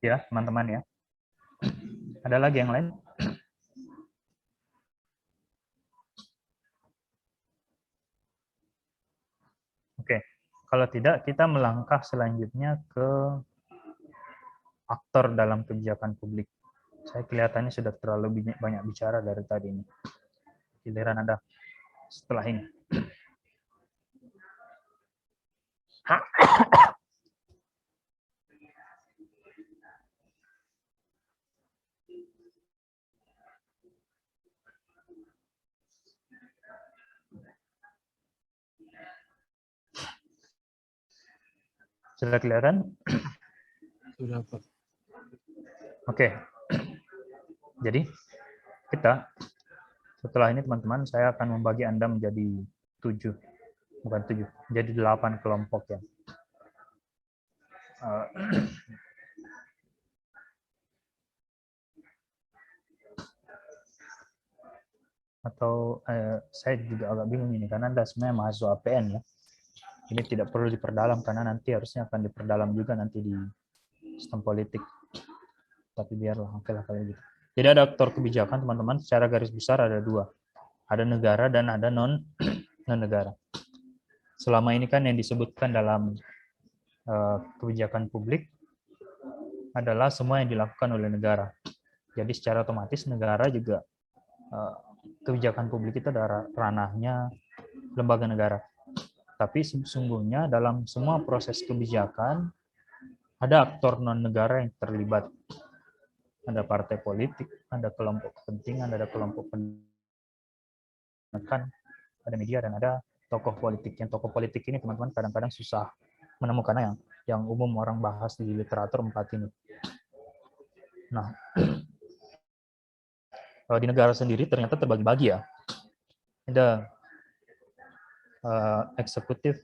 Ya teman-teman ya. Ada lagi yang lain? Oke, kalau tidak kita melangkah selanjutnya ke aktor dalam kebijakan publik. Saya kelihatannya sudah terlalu banyak bicara dari tadi ini. Giliran Anda setelah ini. Sudah kelihatan? Sudah, Pak. Oke. Jadi, kita setelah ini teman-teman, saya akan membagi Anda menjadi 7. Bukan 7, menjadi 8 kelompok ya. Atau saya juga agak bingung ini, karena Anda sebenarnya mahasiswa APN ya. Ini tidak perlu diperdalam, karena nanti harusnya akan diperdalam juga nanti di sistem politik. Tapi biarlah, oke lah kalau gitu. Jadi ada aktor kebijakan, teman-teman, secara garis besar ada 2. Ada negara dan ada non-negara. Selama ini kan yang disebutkan dalam kebijakan publik adalah semua yang dilakukan oleh negara. Jadi secara otomatis negara juga, kebijakan publik itu adalah ranahnya lembaga negara. Tapi sesungguhnya dalam semua proses kebijakan ada aktor non-negara yang terlibat. Ada partai politik, ada kelompok kepentingan, ada kelompok penekan, ada media, dan ada tokoh politik. Yang tokoh politik ini teman-teman kadang-kadang susah menemukan yang umum orang bahas di literatur 4 ini. Nah, di negara sendiri ternyata terbagi-bagi ya. Ada eksekutif,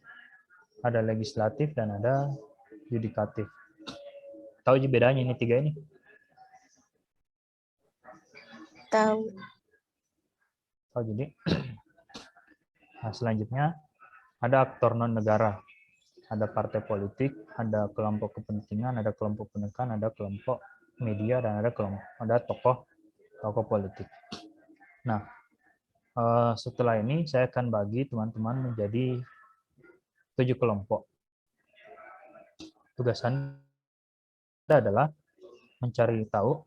ada legislatif, dan ada yudikatif. Tahu aja bedanya ini 3 ini? Tahu. Oh, jadi nah, selanjutnya ada aktor non negara. ada partai politik, ada kelompok kepentingan, ada kelompok penekan, ada kelompok media, dan ada tokoh politik. Nah, setelah ini saya akan bagi teman-teman menjadi 7 kelompok. Tugas Anda adalah mencari tahu,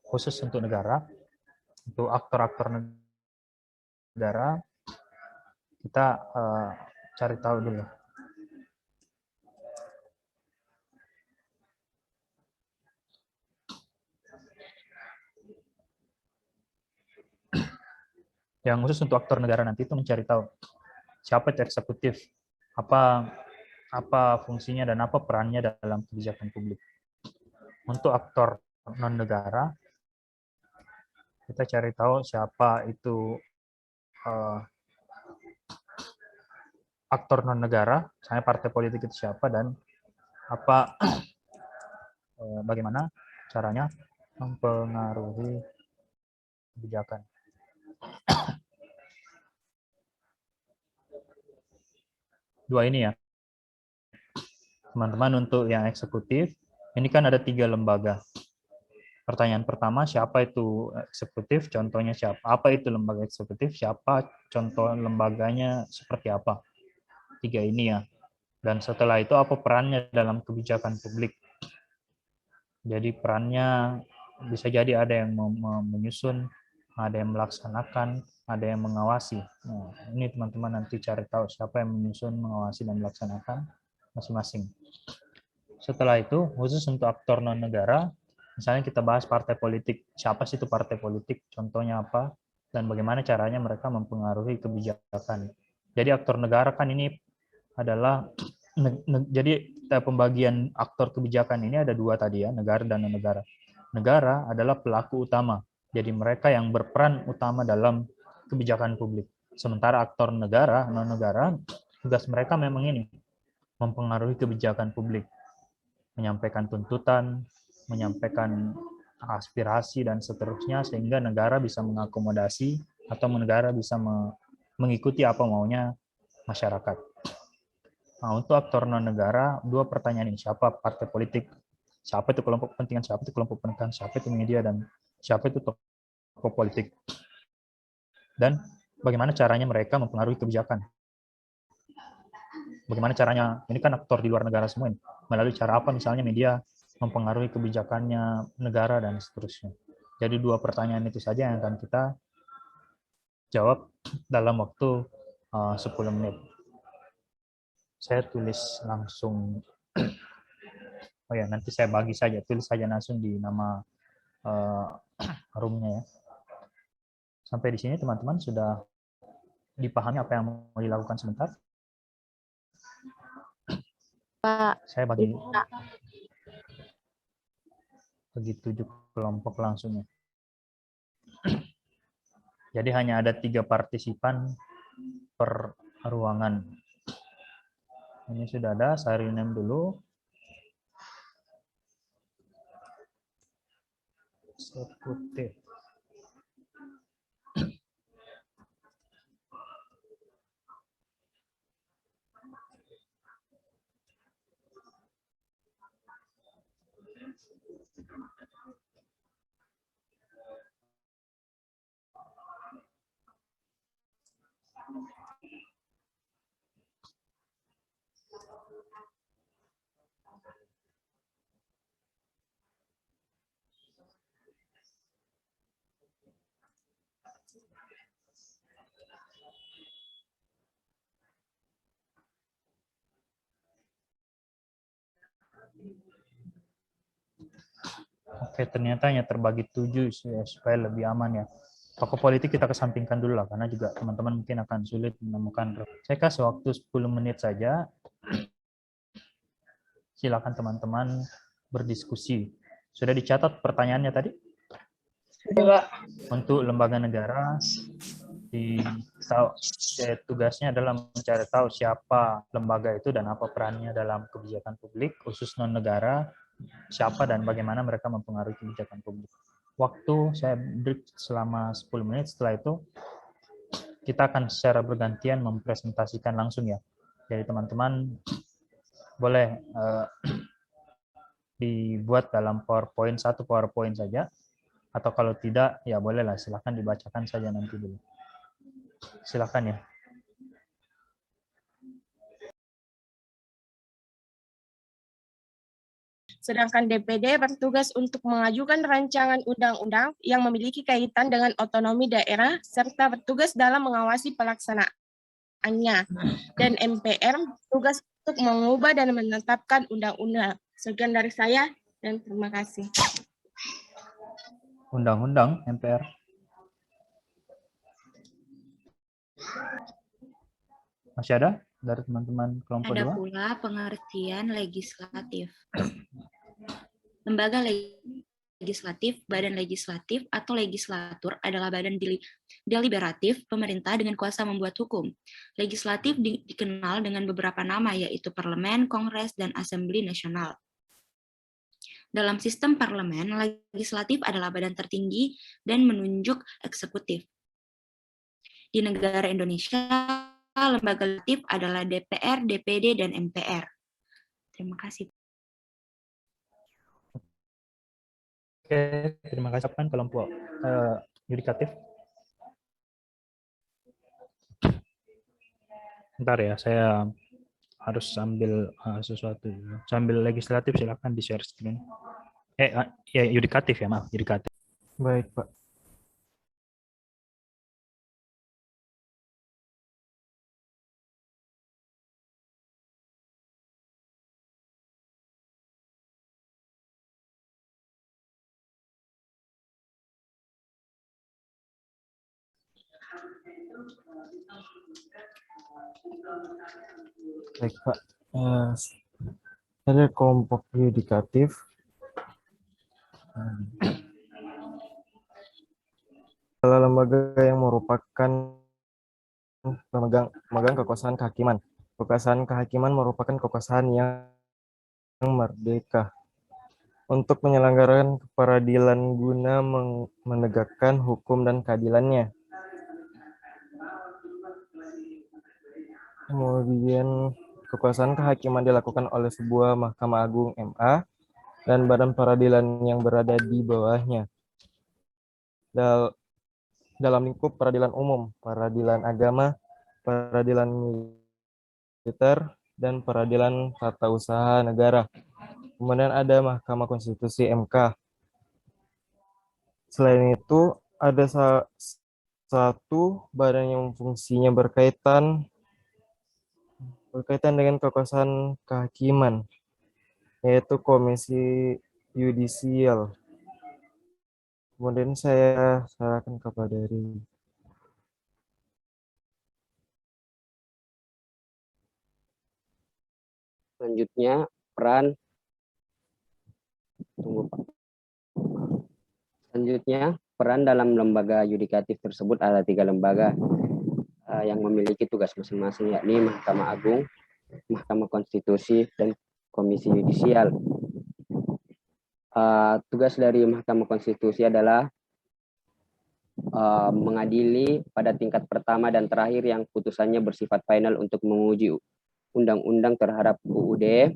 khusus untuk negara, untuk aktor-aktor negara, kita cari tahu dulu. Yang khusus untuk aktor negara nanti itu mencari tahu siapa itu eksekutif, apa fungsinya dan apa perannya dalam kebijakan publik. Untuk aktor non negara, kita cari tahu siapa itu aktor non negara, misalnya partai politik itu siapa dan apa bagaimana caranya mempengaruhi kebijakan. Dua ini ya, teman-teman. Untuk yang eksekutif, ini kan ada 3 lembaga. Pertanyaan pertama, siapa itu eksekutif? Contohnya siapa? Apa itu lembaga eksekutif? Siapa? Contoh lembaganya seperti apa? 3 ini ya. Dan setelah itu apa perannya dalam kebijakan publik? Jadi perannya bisa jadi ada yang menyusun, ada yang melaksanakan, ada yang mengawasi. Nah, ini teman-teman nanti cari tahu siapa yang menyusun, mengawasi, dan melaksanakan masing-masing. Setelah itu, khusus untuk aktor non-negara, misalnya kita bahas partai politik. Siapa sih itu partai politik? Contohnya apa? Dan bagaimana caranya mereka mempengaruhi kebijakan. Jadi aktor negara kan ini adalah, jadi pembagian aktor kebijakan ini ada 2 tadi ya, negara dan non-negara. Negara adalah pelaku utama. Jadi mereka yang berperan utama dalam kebijakan publik. Sementara aktor negara, non-negara, tugas mereka memang ini, mempengaruhi kebijakan publik. Menyampaikan tuntutan, menyampaikan aspirasi, dan seterusnya, sehingga negara bisa mengakomodasi atau negara bisa mengikuti apa maunya masyarakat. Nah, untuk aktor non-negara, 2 pertanyaan ini. Siapa partai politik? Siapa itu kelompok kepentingan? Siapa itu kelompok penekan? Siapa itu media? Dan siapa itu tokoh politik? Dan bagaimana caranya mereka mempengaruhi kebijakan? Bagaimana caranya? Ini kan aktor di luar negara semua ini. Melalui cara apa misalnya media mempengaruhi kebijakannya negara dan seterusnya. Jadi 2 pertanyaan itu saja yang akan kita jawab dalam waktu 10 menit. Saya tulis langsung, oh ya, nanti saya bagi saja, tulis saja langsung di nama roomnya ya. Sampai di sini teman-teman sudah dipahami apa yang mau dilakukan sebentar? Pak. Saya bagi 7 kelompok langsung ya. Jadi hanya ada 3 partisipan per ruangan. Ini sudah ada, saya rename dulu. Eksekutif. Oke, ternyata hanya terbagi 7 ya, supaya lebih aman ya. Tokoh politik kita kesampingkan dulu lah, karena juga teman-teman mungkin akan sulit menemukan. Saya kasih waktu 10 menit saja. Silakan teman-teman berdiskusi. Sudah dicatat pertanyaannya tadi? Sudah, Pak. Untuk lembaga negara, tugasnya adalah mencari tahu siapa lembaga itu dan apa perannya dalam kebijakan publik, khusus non-negara, siapa dan bagaimana mereka mempengaruhi kebijakan publik. Waktu saya break selama 10 menit, setelah itu kita akan secara bergantian mempresentasikan langsung ya. Jadi teman-teman boleh dibuat dalam PowerPoint, satu PowerPoint saja, atau kalau tidak ya bolehlah silahkan dibacakan saja nanti dulu. Silakan ya. Sedangkan DPD bertugas untuk mengajukan rancangan undang-undang yang memiliki kaitan dengan otonomi daerah serta bertugas dalam mengawasi pelaksanaannya. Dan MPR bertugas untuk mengubah dan menetapkan undang-undang. Sekian dari saya dan terima kasih. Undang-undang MPR. Masih ada dari teman-teman kelompok Ada 2? pula pengertian legislatif. Lembaga legislatif, badan legislatif, atau legislatur adalah badan deliberatif pemerintah dengan kuasa membuat hukum. Legislatif dikenal dengan beberapa nama, yaitu parlemen, kongres, dan asambli nasional. Dalam sistem parlemen, legislatif adalah badan tertinggi dan menunjuk eksekutif. Di negara Indonesia, lembaga legislatif adalah DPR, DPD, dan MPR. Terima kasih. Oke, terima kasih. Kapan kelompok yudikatif? Bentar ya, saya harus sambil sesuatu. Sambil legislatif silakan di share screen. Ya yudikatif ya, maaf, yudikatif. Baik, Pak. Baik, Pak. Ada kelompok yudikatif. Adalah lembaga yang merupakan pemegang kekuasaan kehakiman. Kekuasaan kehakiman merupakan kekuasaan yang merdeka untuk menyelenggarakan peradilan guna menegakkan hukum dan keadilannya. Kemudian kekuasaan kehakiman dilakukan oleh sebuah Mahkamah Agung MA dan badan peradilan yang berada di bawahnya. Dalam lingkup peradilan umum, peradilan agama, peradilan militer, dan peradilan tata usaha negara. Kemudian ada Mahkamah Konstitusi MK. Selain itu, ada satu badan yang fungsinya berkaitan dengan kekuasaan kehakiman, yaitu Komisi Yudisial. Kemudian saya serahkan kepada Riri. Selanjutnya, peran dalam lembaga yudikatif tersebut ada 3 lembaga yang memiliki tugas masing-masing, yakni Mahkamah Agung, Mahkamah Konstitusi, dan Komisi Yudisial. Tugas dari Mahkamah Konstitusi adalah mengadili pada tingkat pertama dan terakhir yang putusannya bersifat final untuk menguji undang-undang terhadap UUD,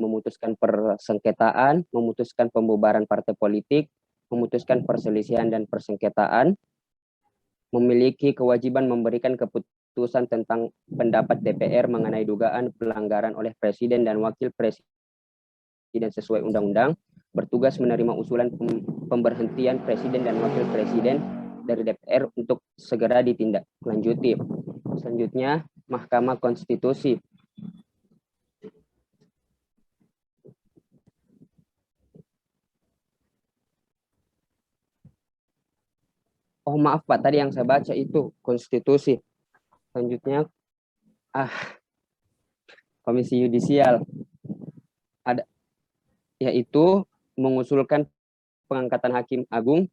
memutuskan persengketaan, memutuskan pembubaran partai politik, memutuskan perselisihan dan persengketaan, memiliki kewajiban memberikan keputusan tentang pendapat DPR mengenai dugaan pelanggaran oleh Presiden dan Wakil Presiden sesuai undang-undang, bertugas menerima usulan pemberhentian Presiden dan Wakil Presiden dari DPR untuk segera ditindaklanjuti. Selanjutnya, Mahkamah Konstitusi. Oh maaf Pak, tadi yang saya baca itu konstitusi. Selanjutnya Komisi Yudisial ada, yaitu mengusulkan pengangkatan hakim agung,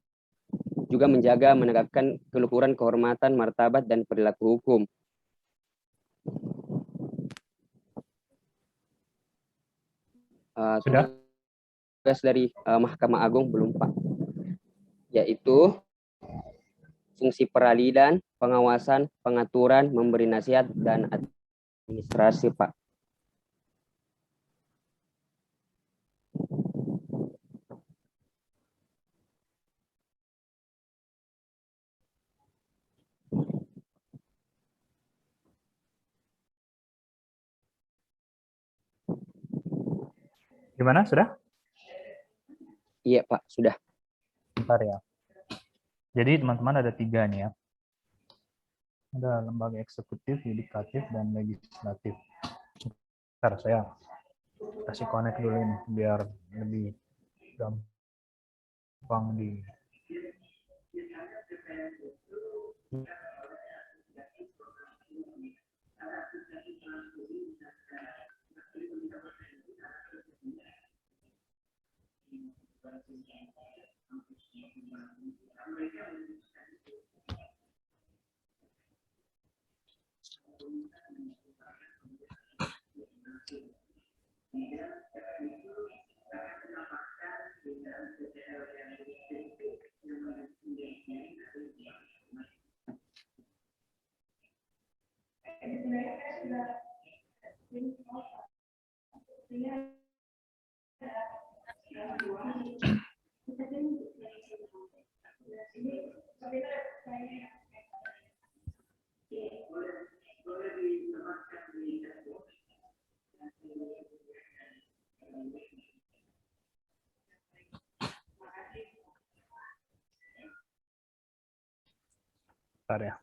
juga menjaga menegakkan keluhuran, kehormatan, martabat, dan perilaku hukum. Tugas dari Mahkamah Agung belum Pak, yaitu fungsi peradilan, pengawasan, pengaturan, memberi nasihat, dan administrasi Pak. Gimana, sudah? Iya Pak, sudah. Bentar ya. Jadi teman-teman ada 3 nih ya. Ada lembaga eksekutif, yudikatif, dan legislatif. Bentar, saya kasih connect dulu ini biar lebih gampang di. Bentar ya.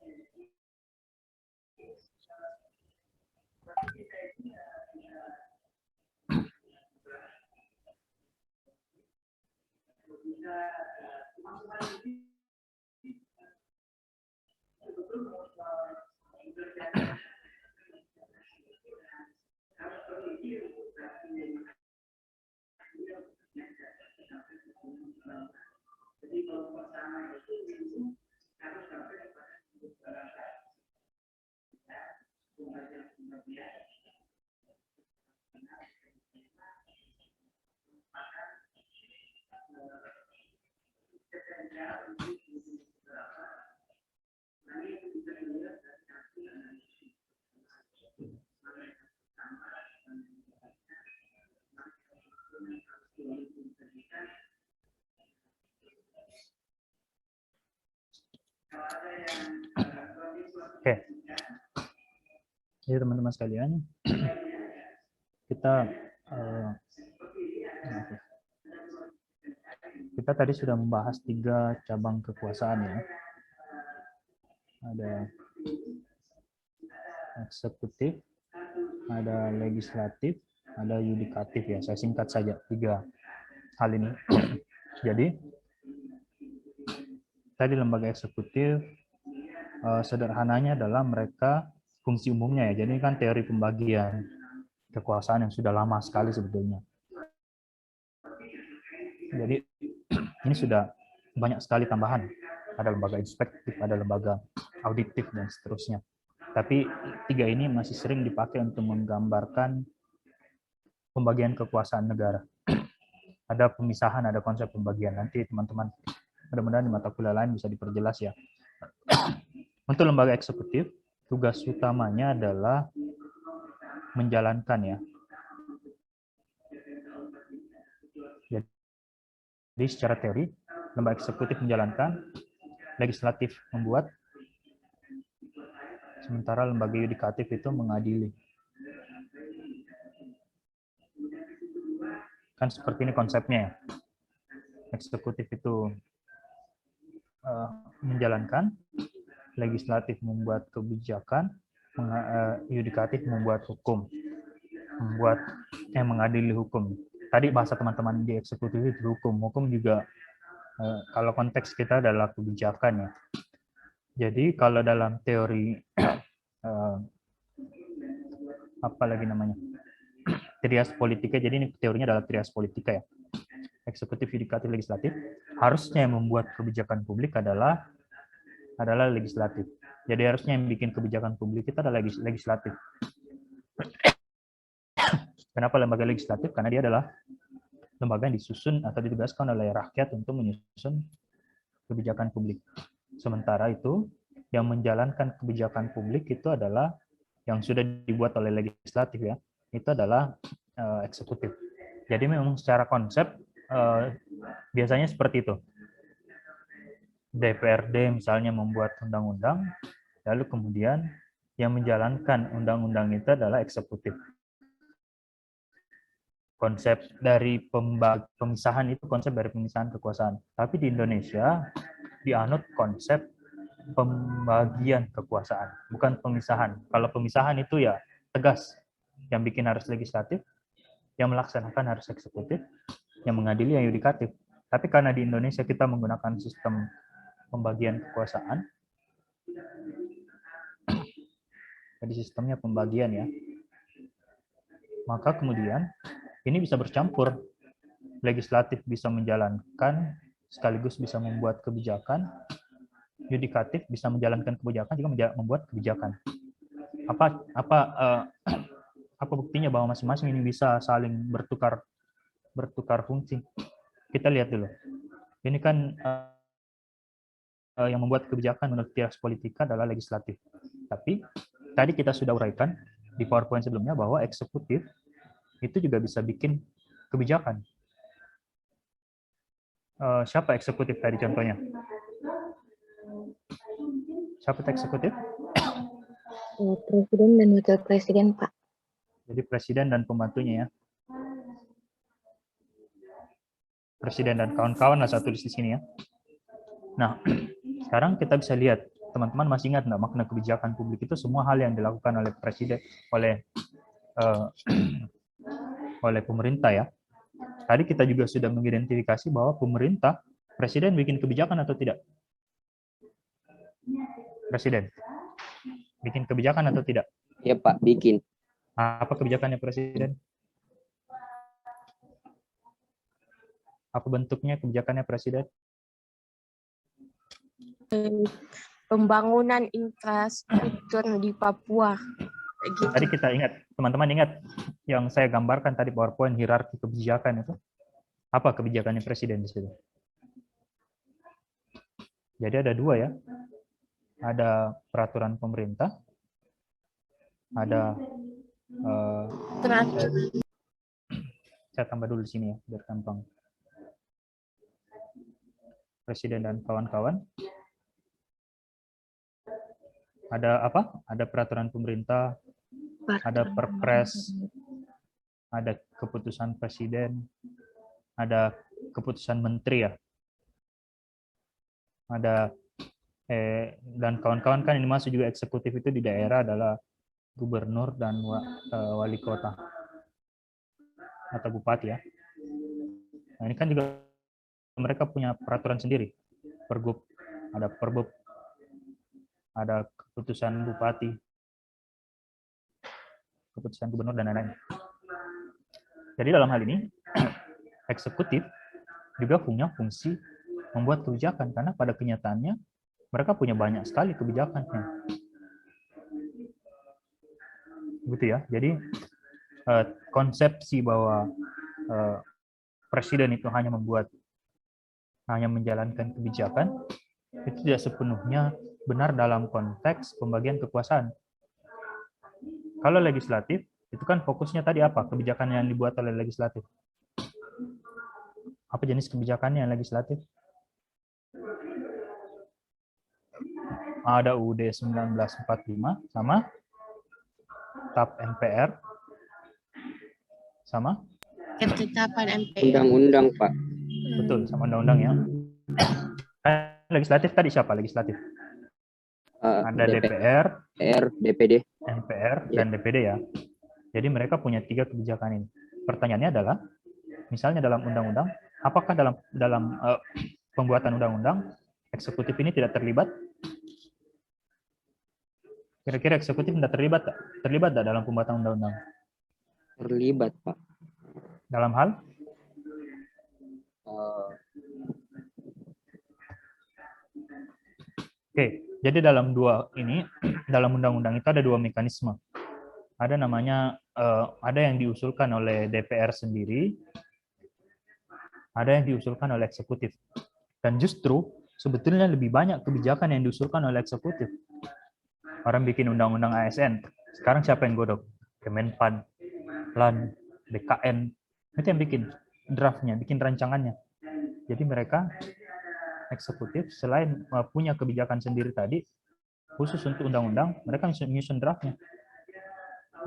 Oke. Jadi teman-teman sekalian, kita tadi sudah membahas 3 cabang kekuasaan ya. Ada eksekutif, ada legislatif, ada yudikatif ya. Saya singkat saja 3 hal ini. Jadi tadi lembaga eksekutif sederhananya adalah mereka fungsi umumnya ya. Jadi kan teori pembagian kekuasaan yang sudah lama sekali sebetulnya. Jadi ini sudah banyak sekali tambahan. Ada lembaga inspektif, ada lembaga auditif, dan seterusnya. Tapi 3 ini masih sering dipakai untuk menggambarkan pembagian kekuasaan negara. Ada pemisahan, ada konsep pembagian. Nanti teman-teman mudah-mudahan di mata kuliah lain bisa diperjelas ya. Untuk lembaga eksekutif, tugas utamanya adalah menjalankan ya. Jadi secara teori, lembaga eksekutif menjalankan, legislatif membuat, sementara lembaga yudikatif itu mengadili. Kan seperti ini konsepnya ya. Eksekutif itu menjalankan, legislatif membuat kebijakan, yudikatif membuat hukum, mengadili hukum. Tadi bahasa teman-teman di eksekutif itu hukum juga kalau konteks kita adalah kebijakan ya. Jadi kalau dalam teori apa lagi namanya, trias politika, jadi ini teorinya adalah trias politika ya. Eksekutif, yudikatif, legislatif. Harusnya yang membuat kebijakan publik adalah legislatif. Jadi harusnya yang bikin kebijakan publik itu adalah legislatif. Kenapa lembaga legislatif? Karena dia adalah lembaga yang disusun atau ditugaskan oleh rakyat untuk menyusun kebijakan publik. Sementara itu, yang menjalankan kebijakan publik itu adalah yang sudah dibuat oleh legislatif ya. Itu adalah eksekutif. Jadi memang secara konsep biasanya seperti itu. DPRD misalnya membuat undang-undang, lalu kemudian yang menjalankan undang-undang itu adalah eksekutif. konsep dari pemisahan itu konsep dari pemisahan kekuasaan. Tapi di Indonesia dianut konsep pembagian kekuasaan, bukan pemisahan. Kalau pemisahan itu ya tegas, yang bikin harus legislatif, yang melaksanakan harus eksekutif, yang mengadili yang yudikatif. Tapi karena di Indonesia kita menggunakan sistem pembagian kekuasaan, jadi sistemnya pembagian ya, maka kemudian ini bisa bercampur. Legislatif bisa menjalankan sekaligus bisa membuat kebijakan, yudikatif bisa menjalankan kebijakan juga membuat kebijakan. Apa buktinya bahwa masing-masing ini bisa saling bertukar fungsi? Kita lihat dulu. Ini kan yang membuat kebijakan menurut teori politika adalah legislatif. Tapi tadi kita sudah uraikan di PowerPoint sebelumnya bahwa eksekutif itu juga bisa bikin kebijakan. Siapa eksekutif tadi contohnya? Siapa eksekutif? Presiden dan wakil presiden, Pak. Jadi presiden dan pembantunya ya. Presiden dan kawan-kawan lah satu di sini ya. Nah, sekarang kita bisa lihat, teman-teman masih ingat nggak makna kebijakan publik itu semua hal yang dilakukan oleh presiden, oleh pemerintah ya. Tadi kita juga sudah mengidentifikasi bahwa pemerintah, presiden bikin kebijakan atau tidak? Presiden bikin kebijakan atau tidak? Ya Pak, bikin. Apa kebijakannya presiden? Apa bentuknya kebijakannya presiden? Pembangunan infrastruktur di Papua. Gitu. Tadi kita ingat, teman-teman ingat yang saya gambarkan tadi PowerPoint hierarki kebijakan itu? Apa kebijakannya presiden di situ? Jadi ada dua ya. Ada peraturan pemerintah, ada saya tambah dulu di sini ya, biar gampang. Presiden dan kawan-kawan. Ada apa? Ada peraturan pemerintah, ada perpres, ada keputusan presiden, ada keputusan menteri ya. Ada dan kawan-kawan kan ini masuk juga eksekutif itu di daerah adalah gubernur dan wali kota atau bupati ya. Nah, ini kan juga mereka punya peraturan sendiri. Pergub, ada perbub, ada keputusan bupati, keputusan gubernur dan lain-lain. Jadi dalam hal ini eksekutif juga punya fungsi membuat kebijakan karena pada kenyataannya mereka punya banyak sekali kebijakannya. Gitu ya. Jadi konsepsi bahwa presiden itu hanya menjalankan kebijakan itu tidak sepenuhnya benar dalam konteks pembagian kekuasaan. Kalau legislatif itu kan fokusnya tadi apa? Kebijakan yang dibuat oleh legislatif. Apa jenis kebijakannya yang legislatif? Ada UUD 1945 sama TAP MPR sama ketetapan MPR. Undang-undang, Pak. Betul, sama undang-undang ya. Legislatif tadi siapa legislatif? Ada DPR, DPD, MPR, dan DPD ya. Jadi mereka punya 3 kebijakan ini. Pertanyaannya adalah, misalnya dalam undang-undang, apakah dalam pembuatan undang-undang eksekutif ini tidak terlibat? Kira-kira eksekutif tidak terlibat tak dalam pembuatan undang-undang? Terlibat, Pak. Dalam hal? Oke, jadi dalam dalam undang-undang itu ada 2 mekanisme. Ada namanya, ada yang diusulkan oleh DPR sendiri, ada yang diusulkan oleh eksekutif. Dan justru sebetulnya lebih banyak kebijakan yang diusulkan oleh eksekutif. Orang bikin undang-undang ASN, sekarang siapa yang godok? Kemenpan, LAN, BKN, itu yang bikin draftnya, bikin rancangannya. Jadi mereka eksekutif selain punya kebijakan sendiri tadi, khusus untuk undang-undang, mereka menyusun draftnya.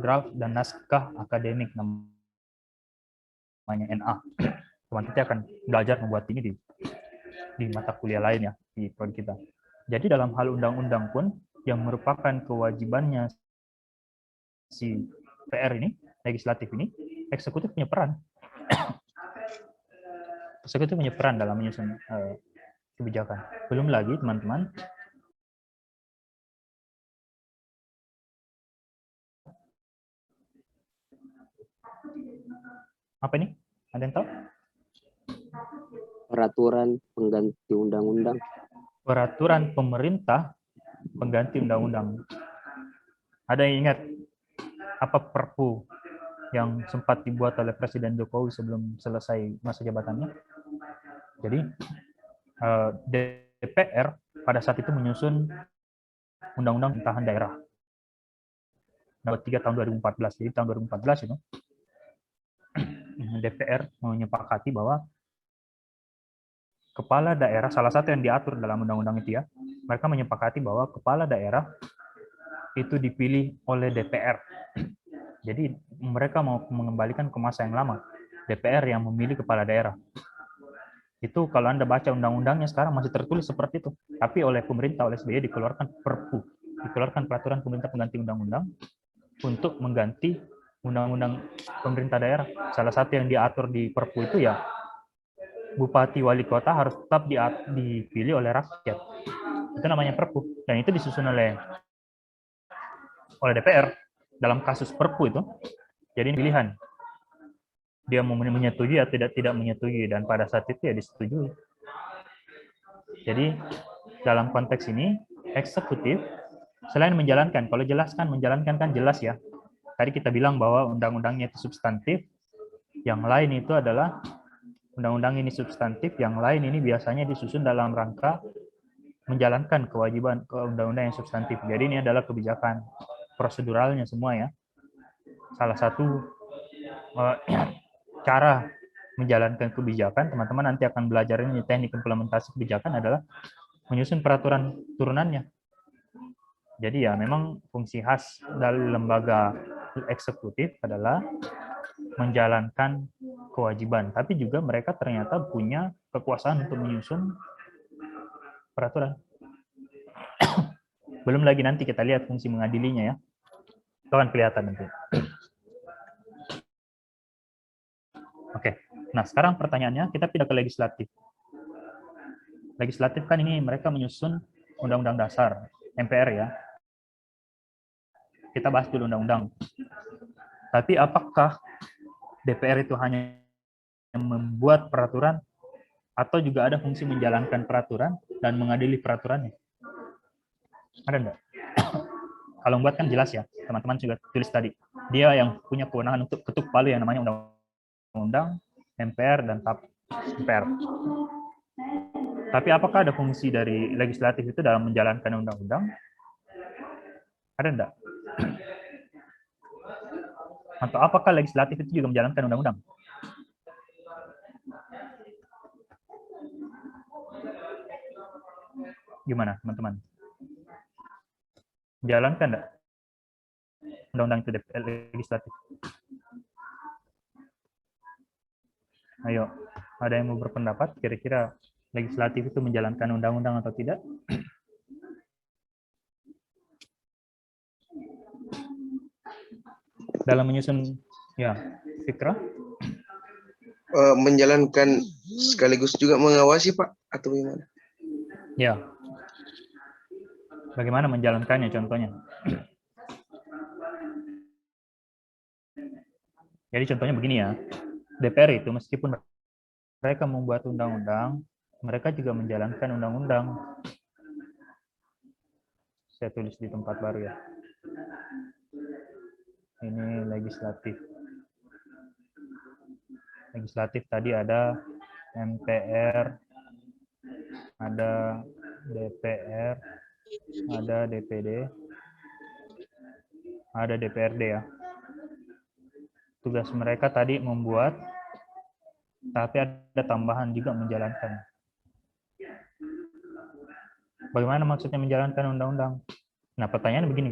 Draft dan naskah akademik namanya NA. Teman kita akan belajar membuat ini di mata kuliah lain ya, di prodi kita. Jadi dalam hal undang-undang pun yang merupakan kewajibannya si PR ini, legislatif ini, eksekutif punya peran. Eksekutif punya peran dalam menyusun kebijakan. Belum lagi teman-teman, apa ini? Ada yang tahu? Peraturan pengganti undang-undang. Peraturan pemerintah pengganti undang-undang. Ada yang ingat apa Perpu yang sempat dibuat oleh Presiden Jokowi sebelum selesai masa jabatannya? Jadi DPR pada saat itu menyusun Undang-Undang Pemerintahan Daerah nomor 3 tahun 2014. Jadi tahun 2014 itu DPR menyepakati bahwa kepala daerah, salah satu yang diatur dalam undang-undang itu ya, mereka menyepakati bahwa kepala daerah itu dipilih oleh DPR. Jadi mereka mau mengembalikan ke masa yang lama, DPR yang memilih kepala daerah. Itu kalau Anda baca undang-undangnya sekarang masih tertulis seperti itu. Tapi oleh pemerintah, oleh SBY dikeluarkan Perpu, dikeluarkan peraturan pemerintah pengganti undang-undang untuk mengganti undang-undang pemerintah daerah. Salah satu yang diatur di Perpu itu ya bupati wali kota harus tetap dipilih oleh rakyat. Itu namanya Perpu, dan itu disusun oleh DPR dalam kasus Perpu itu. Jadi pilihan dia mau menyetujui atau tidak menyetujui, dan pada saat itu ya disetujui. Jadi dalam konteks ini eksekutif selain menjalankan, kalau jelaskan menjalankan kan jelas ya. Tadi kita bilang bahwa undang-undangnya itu substantif, yang lain itu adalah undang-undang ini substantif, yang lain ini biasanya disusun dalam rangka menjalankan kewajiban ke undang-undang yang substantif. Jadi ini adalah kebijakan proseduralnya semua ya. Salah satu cara menjalankan kebijakan, teman-teman nanti akan belajar ini teknik implementasi kebijakan adalah menyusun peraturan turunannya. Jadi ya memang fungsi khas dari lembaga eksekutif adalah menjalankan kewajiban, tapi juga mereka ternyata punya kekuasaan untuk menyusun peraturan. Belum lagi nanti kita lihat fungsi mengadilinya ya. Itu akan kelihatan nanti. Oke. Nah, sekarang pertanyaannya kita pindah ke legislatif. Legislatif kan ini mereka menyusun undang-undang dasar, MPR ya. Kita bahas dulu undang-undang. Tapi apakah DPR itu hanya membuat peraturan atau juga ada fungsi menjalankan peraturan dan mengadili peraturannya? Ada enggak? Kalau membuat kan jelas ya, teman-teman juga tulis tadi. Dia yang punya kewenangan untuk ketuk palu yang namanya undang-undang, MPR, dan TAP MPR. Tapi apakah ada fungsi dari legislatif itu dalam menjalankan undang-undang? Ada enggak? Atau apakah legislatif itu juga menjalankan undang-undang? Gimana, teman-teman? Menjalankan enggak undang-undang itu legislatif? Ayo, ada yang mau berpendapat kira-kira legislatif itu menjalankan undang-undang atau tidak? Dalam menyusun, ya, Fikra? Menjalankan sekaligus juga mengawasi, Pak, atau gimana? Ya. Bagaimana menjalankannya contohnya? Jadi contohnya begini ya, DPR itu meskipun mereka membuat undang-undang, mereka juga menjalankan undang-undang. Saya tulis di tempat baru ya. Ini legislatif. Legislatif tadi ada MPR, ada DPR, ada DPD, ada DPRD ya. Tugas mereka tadi membuat, tapi ada tambahan juga menjalankan. Bagaimana maksudnya menjalankan undang-undang? Nah, pertanyaannya begini.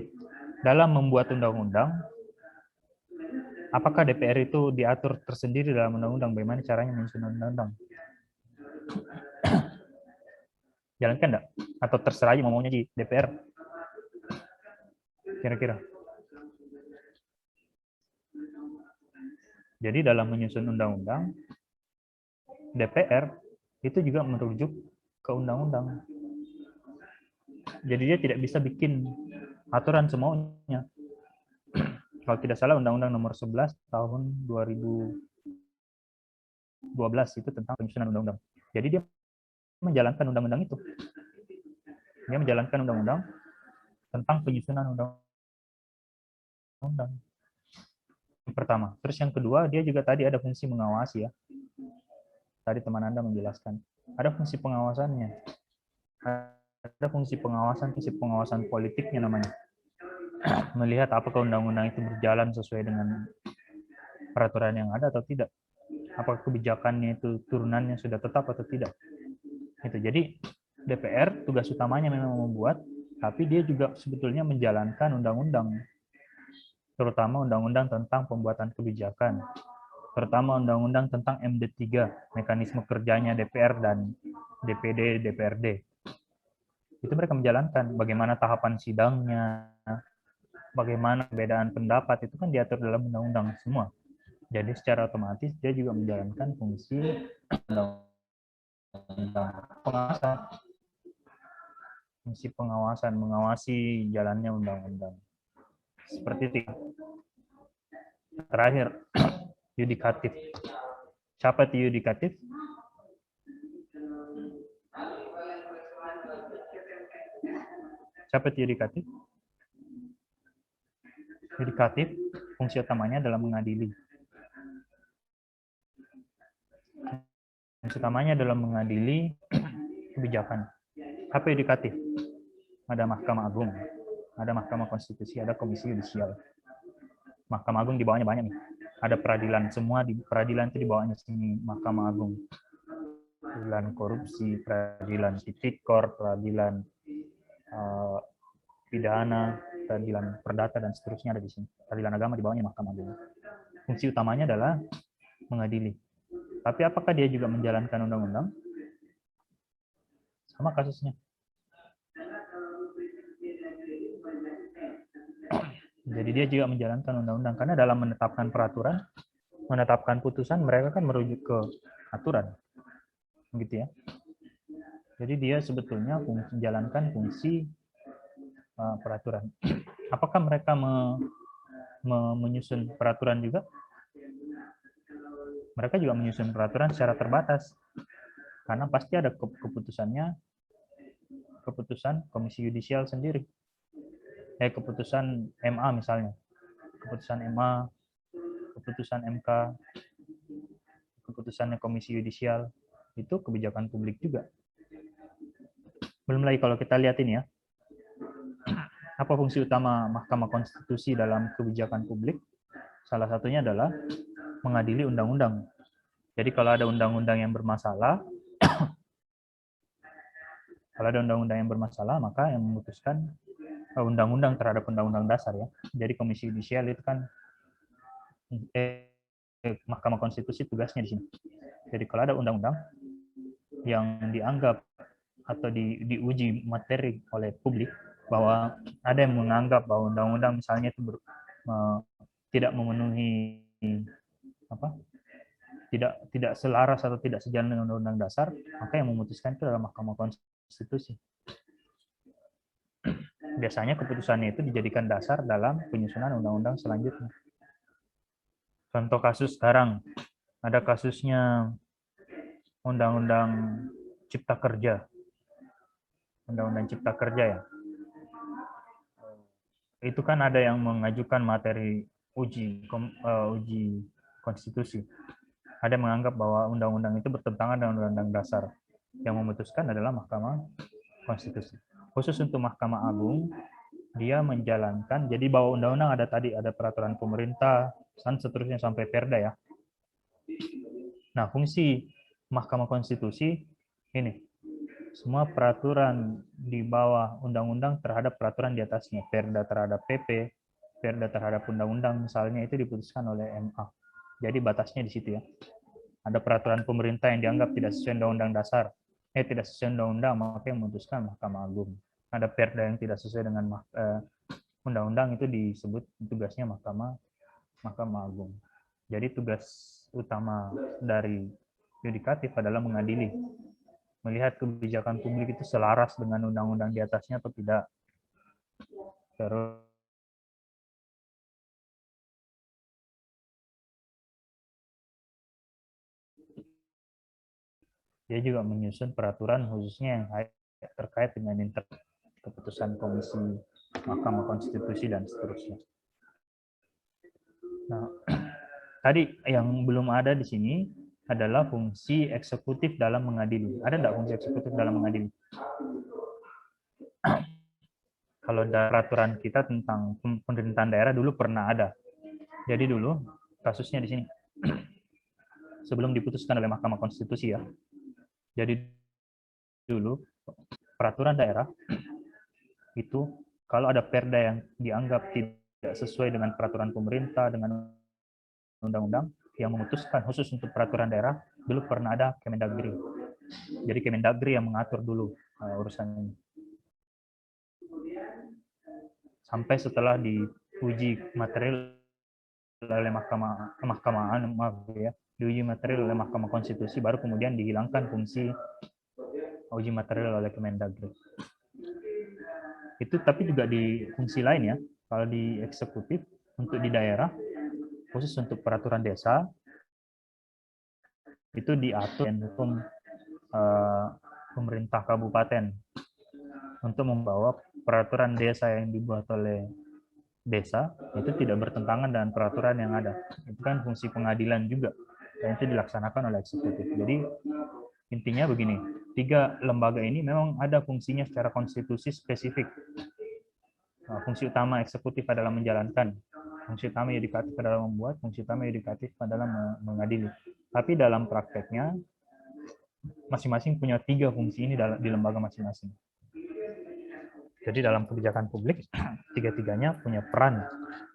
Dalam membuat undang-undang, Apakah DPR itu diatur tersendiri dalam undang-undang? Bagaimana caranya menyusun undang-undang? Jalankan enggak? Atau terserah aja maunya di DPR? Kira-kira. Jadi dalam menyusun undang-undang, DPR itu juga merujuk ke undang-undang. Jadi dia tidak bisa bikin aturan semaunya. Kalau tidak salah Undang-Undang Nomor 11 Tahun 2012 itu tentang penyusunan undang-undang. Jadi dia menjalankan undang-undang itu. Dia menjalankan undang-undang tentang penyusunan undang-undang. Yang pertama. Terus yang kedua, dia juga tadi ada fungsi mengawasi ya. Tadi teman Anda menjelaskan. Ada fungsi pengawasannya. Ada fungsi pengawasan politiknya namanya. Melihat apakah undang-undang itu berjalan sesuai dengan peraturan yang ada atau tidak. Apakah kebijakannya itu turunannya sudah tetap atau tidak. Itu. Jadi DPR tugas utamanya memang membuat, tapi dia juga sebetulnya menjalankan undang-undang. Terutama undang-undang tentang pembuatan kebijakan. Terutama undang-undang tentang MD3, mekanisme kerjanya DPR dan DPD, DPRD. Itu mereka menjalankan bagaimana tahapan sidangnya, bagaimana perbedaan pendapat, itu kan diatur dalam undang-undang semua. Jadi secara otomatis dia juga menjalankan fungsi undang-undang pengawasan. Fungsi pengawasan, mengawasi jalannya undang-undang. Seperti itu. Terakhir, yudikatif. Siapa itu yudikatif? Siapa itu yudikatif? Yudikatif, fungsi utamanya adalah mengadili. Fungsi utamanya adalah mengadili kebijakan. Apa yudikatif? Ada Mahkamah Agung, ada Mahkamah Konstitusi, ada Komisi Yudisial. Mahkamah Agung di bawahnya banyak nih. Ada peradilan, semua di peradilan itu di bawahnya sini Mahkamah Agung. Peradilan korupsi, peradilan tipikor, peradilan pidana, peradilan perdata dan seterusnya ada di sini. Peradilan agama di bawahnya Mahkamah Agung. Fungsi utamanya adalah mengadili. Tapi apakah dia juga menjalankan undang-undang? Sama kasusnya. Jadi dia juga menjalankan undang-undang karena dalam menetapkan peraturan, menetapkan putusan mereka kan merujuk ke aturan. Begitu ya. Jadi dia sebetulnya menjalankan fungsi peraturan. Apakah mereka menyusun peraturan juga? Mereka juga menyusun peraturan secara terbatas. Karena pasti ada keputusannya, keputusan Komisi Yudisial sendiri. Keputusan MA misalnya. Keputusan MA, keputusan MK, keputusannya Komisi Yudisial, itu kebijakan publik juga. Belum lagi kalau kita lihat ini ya, apa fungsi utama Mahkamah Konstitusi dalam kebijakan publik? Salah satunya adalah mengadili undang-undang. Jadi kalau ada undang-undang yang bermasalah, maka yang memutuskan undang-undang terhadap undang-undang dasar ya. Jadi Komisi Yudisial itu kan Mahkamah Konstitusi tugasnya di sini. Jadi kalau ada undang-undang yang dianggap atau diuji materi oleh publik, bahwa ada yang menganggap bahwa undang-undang misalnya itu tidak memenuhi tidak selaras atau tidak sejalan dengan undang-undang dasar, maka yang memutuskan itu adalah Mahkamah Konstitusi. Biasanya keputusannya itu dijadikan dasar dalam penyusunan undang-undang selanjutnya. Contoh kasus sekarang, ada kasusnya Undang-Undang Cipta Kerja. Undang-Undang Cipta Kerja ya. Itu kan ada yang mengajukan materi uji konstitusi. Ada yang menganggap bahwa undang-undang itu bertentangan dengan undang-undang dasar. Yang memutuskan adalah Mahkamah Konstitusi. Khusus untuk Mahkamah Agung, dia menjalankan, jadi bahwa undang-undang ada tadi, ada peraturan pemerintah, dan seterusnya sampai perda ya. Nah, fungsi Mahkamah Konstitusi ini, semua peraturan di bawah undang-undang terhadap peraturan di atasnya, perda terhadap PP, perda terhadap undang-undang misalnya itu diputuskan oleh MA. Jadi batasnya di situ ya. Ada peraturan pemerintah yang dianggap tidak sesuai undang-undang dasar, tidak sesuai undang-undang, maka yang memutuskan Mahkamah Agung. Ada perda yang tidak sesuai dengan undang-undang, itu disebut tugasnya Mahkamah Agung. Jadi tugas utama dari yudikatif adalah mengadili, melihat kebijakan publik itu selaras dengan undang-undang di atasnya atau tidak. Terus dia juga menyusun peraturan khususnya yang terkait dengan keputusan Komisi Mahkamah Konstitusi dan seterusnya. Nah, tadi yang belum ada di sini adalah fungsi eksekutif dalam mengadili. Ada enggak fungsi eksekutif dalam mengadili? Kalau ada peraturan kita tentang pemerintahan daerah dulu pernah ada. Jadi dulu kasusnya di sini. Sebelum diputuskan oleh Mahkamah Konstitusi ya. Jadi dulu peraturan daerah itu kalau ada perda yang dianggap tidak sesuai dengan peraturan pemerintah, dengan undang-undang, yang memutuskan khusus untuk peraturan daerah, dulu pernah ada Kemendagri. Jadi Kemendagri yang mengatur dulu urusan ini. Sampai setelah diuji material oleh diuji material oleh Mahkamah Konstitusi, baru kemudian dihilangkan fungsi uji material oleh Kemendagri. Itu tapi juga di fungsi lain ya. Kalau di eksekutif untuk di daerah, khusus untuk peraturan desa, itu diatur dengan hukum pemerintah kabupaten untuk membawa peraturan desa yang dibuat oleh desa itu tidak bertentangan dengan peraturan yang ada. Itu kan fungsi pengadilan juga, dan itu dilaksanakan oleh eksekutif. Jadi intinya begini, 3 lembaga ini memang ada fungsinya secara konstitusi spesifik. Fungsi utama eksekutif adalah menjalankan, fungsi utama yudikatif adalah membuat, fungsi utama yudikatif adalah mengadili. Tapi dalam prakteknya masing-masing punya 3 fungsi ini di lembaga masing-masing. Jadi dalam kebijakan publik, 3-tiganya punya peran,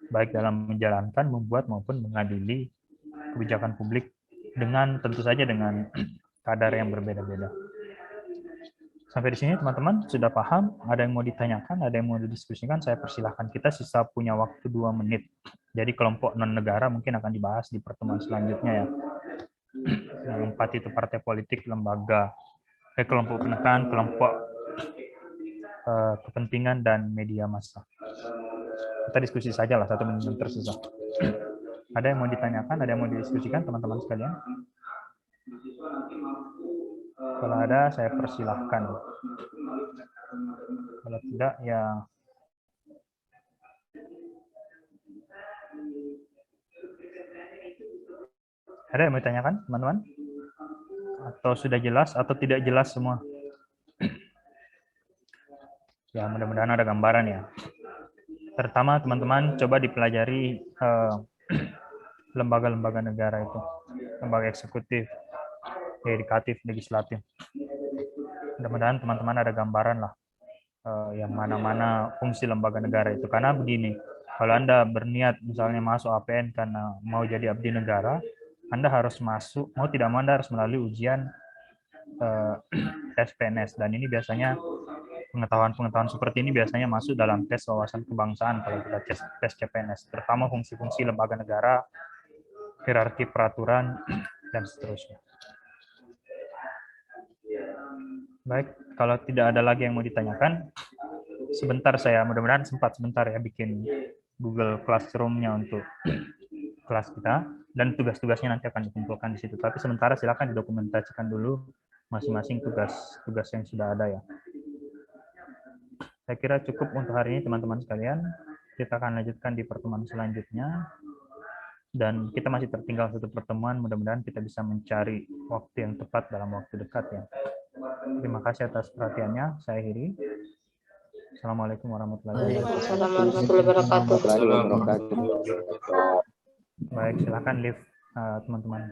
baik dalam menjalankan, membuat, maupun mengadili kebijakan publik dengan tentu saja dengan kadar yang berbeda-beda. Sampai di sini teman-teman sudah paham? Ada yang mau ditanyakan, ada yang mau didiskusikan, saya persilahkan. Kita sisa punya waktu 2 menit. Jadi kelompok non-negara mungkin akan dibahas di pertemuan selanjutnya ya. Yang 4 itu partai politik, lembaga, kelompok penekan, kelompok kepentingan, dan media massa. Kita diskusi saja lah 1 menit tersisa. Ada yang mau ditanyakan, ada yang mau didiskusikan teman-teman sekalian? Kalau ada, saya persilahkan. Kalau tidak, ya ada yang mau ditanyakan, teman-teman? Atau sudah jelas, atau tidak jelas semua? Ya, mudah-mudahan ada gambaran ya. Pertama, teman-teman coba dipelajari lembaga-lembaga negara itu. Lembaga eksekutif, yudikatif, legislatif. Mudah-mudahan teman-teman ada gambaran lah yang mana-mana fungsi lembaga negara itu. Karena begini, kalau Anda berniat misalnya masuk APN karena mau jadi abdi negara, Anda harus masuk, mau tidak mau Anda harus melalui ujian tes PNS. Dan ini biasanya pengetahuan-pengetahuan seperti ini biasanya masuk dalam tes wawasan kebangsaan kalau kita tes CPNS, terutama fungsi-fungsi lembaga negara, hierarki peraturan, dan seterusnya. Baik, kalau tidak ada lagi yang mau ditanyakan, sebentar saya mudah-mudahan sempat sebentar ya bikin Google Classroom-nya untuk kelas kita, dan tugas-tugasnya nanti akan dikumpulkan di situ. Tapi sementara silakan didokumentasikan dulu masing-masing tugas-tugas yang sudah ada ya. Saya kira cukup untuk hari ini teman-teman sekalian. Kita akan lanjutkan di pertemuan selanjutnya. Dan kita masih tertinggal 1 pertemuan. Mudah-mudahan kita bisa mencari waktu yang tepat dalam waktu dekat ya. Terima kasih atas perhatiannya. Saya akhiri. Assalamualaikum warahmatullahi wabarakatuh. Baik, silakan live teman-teman.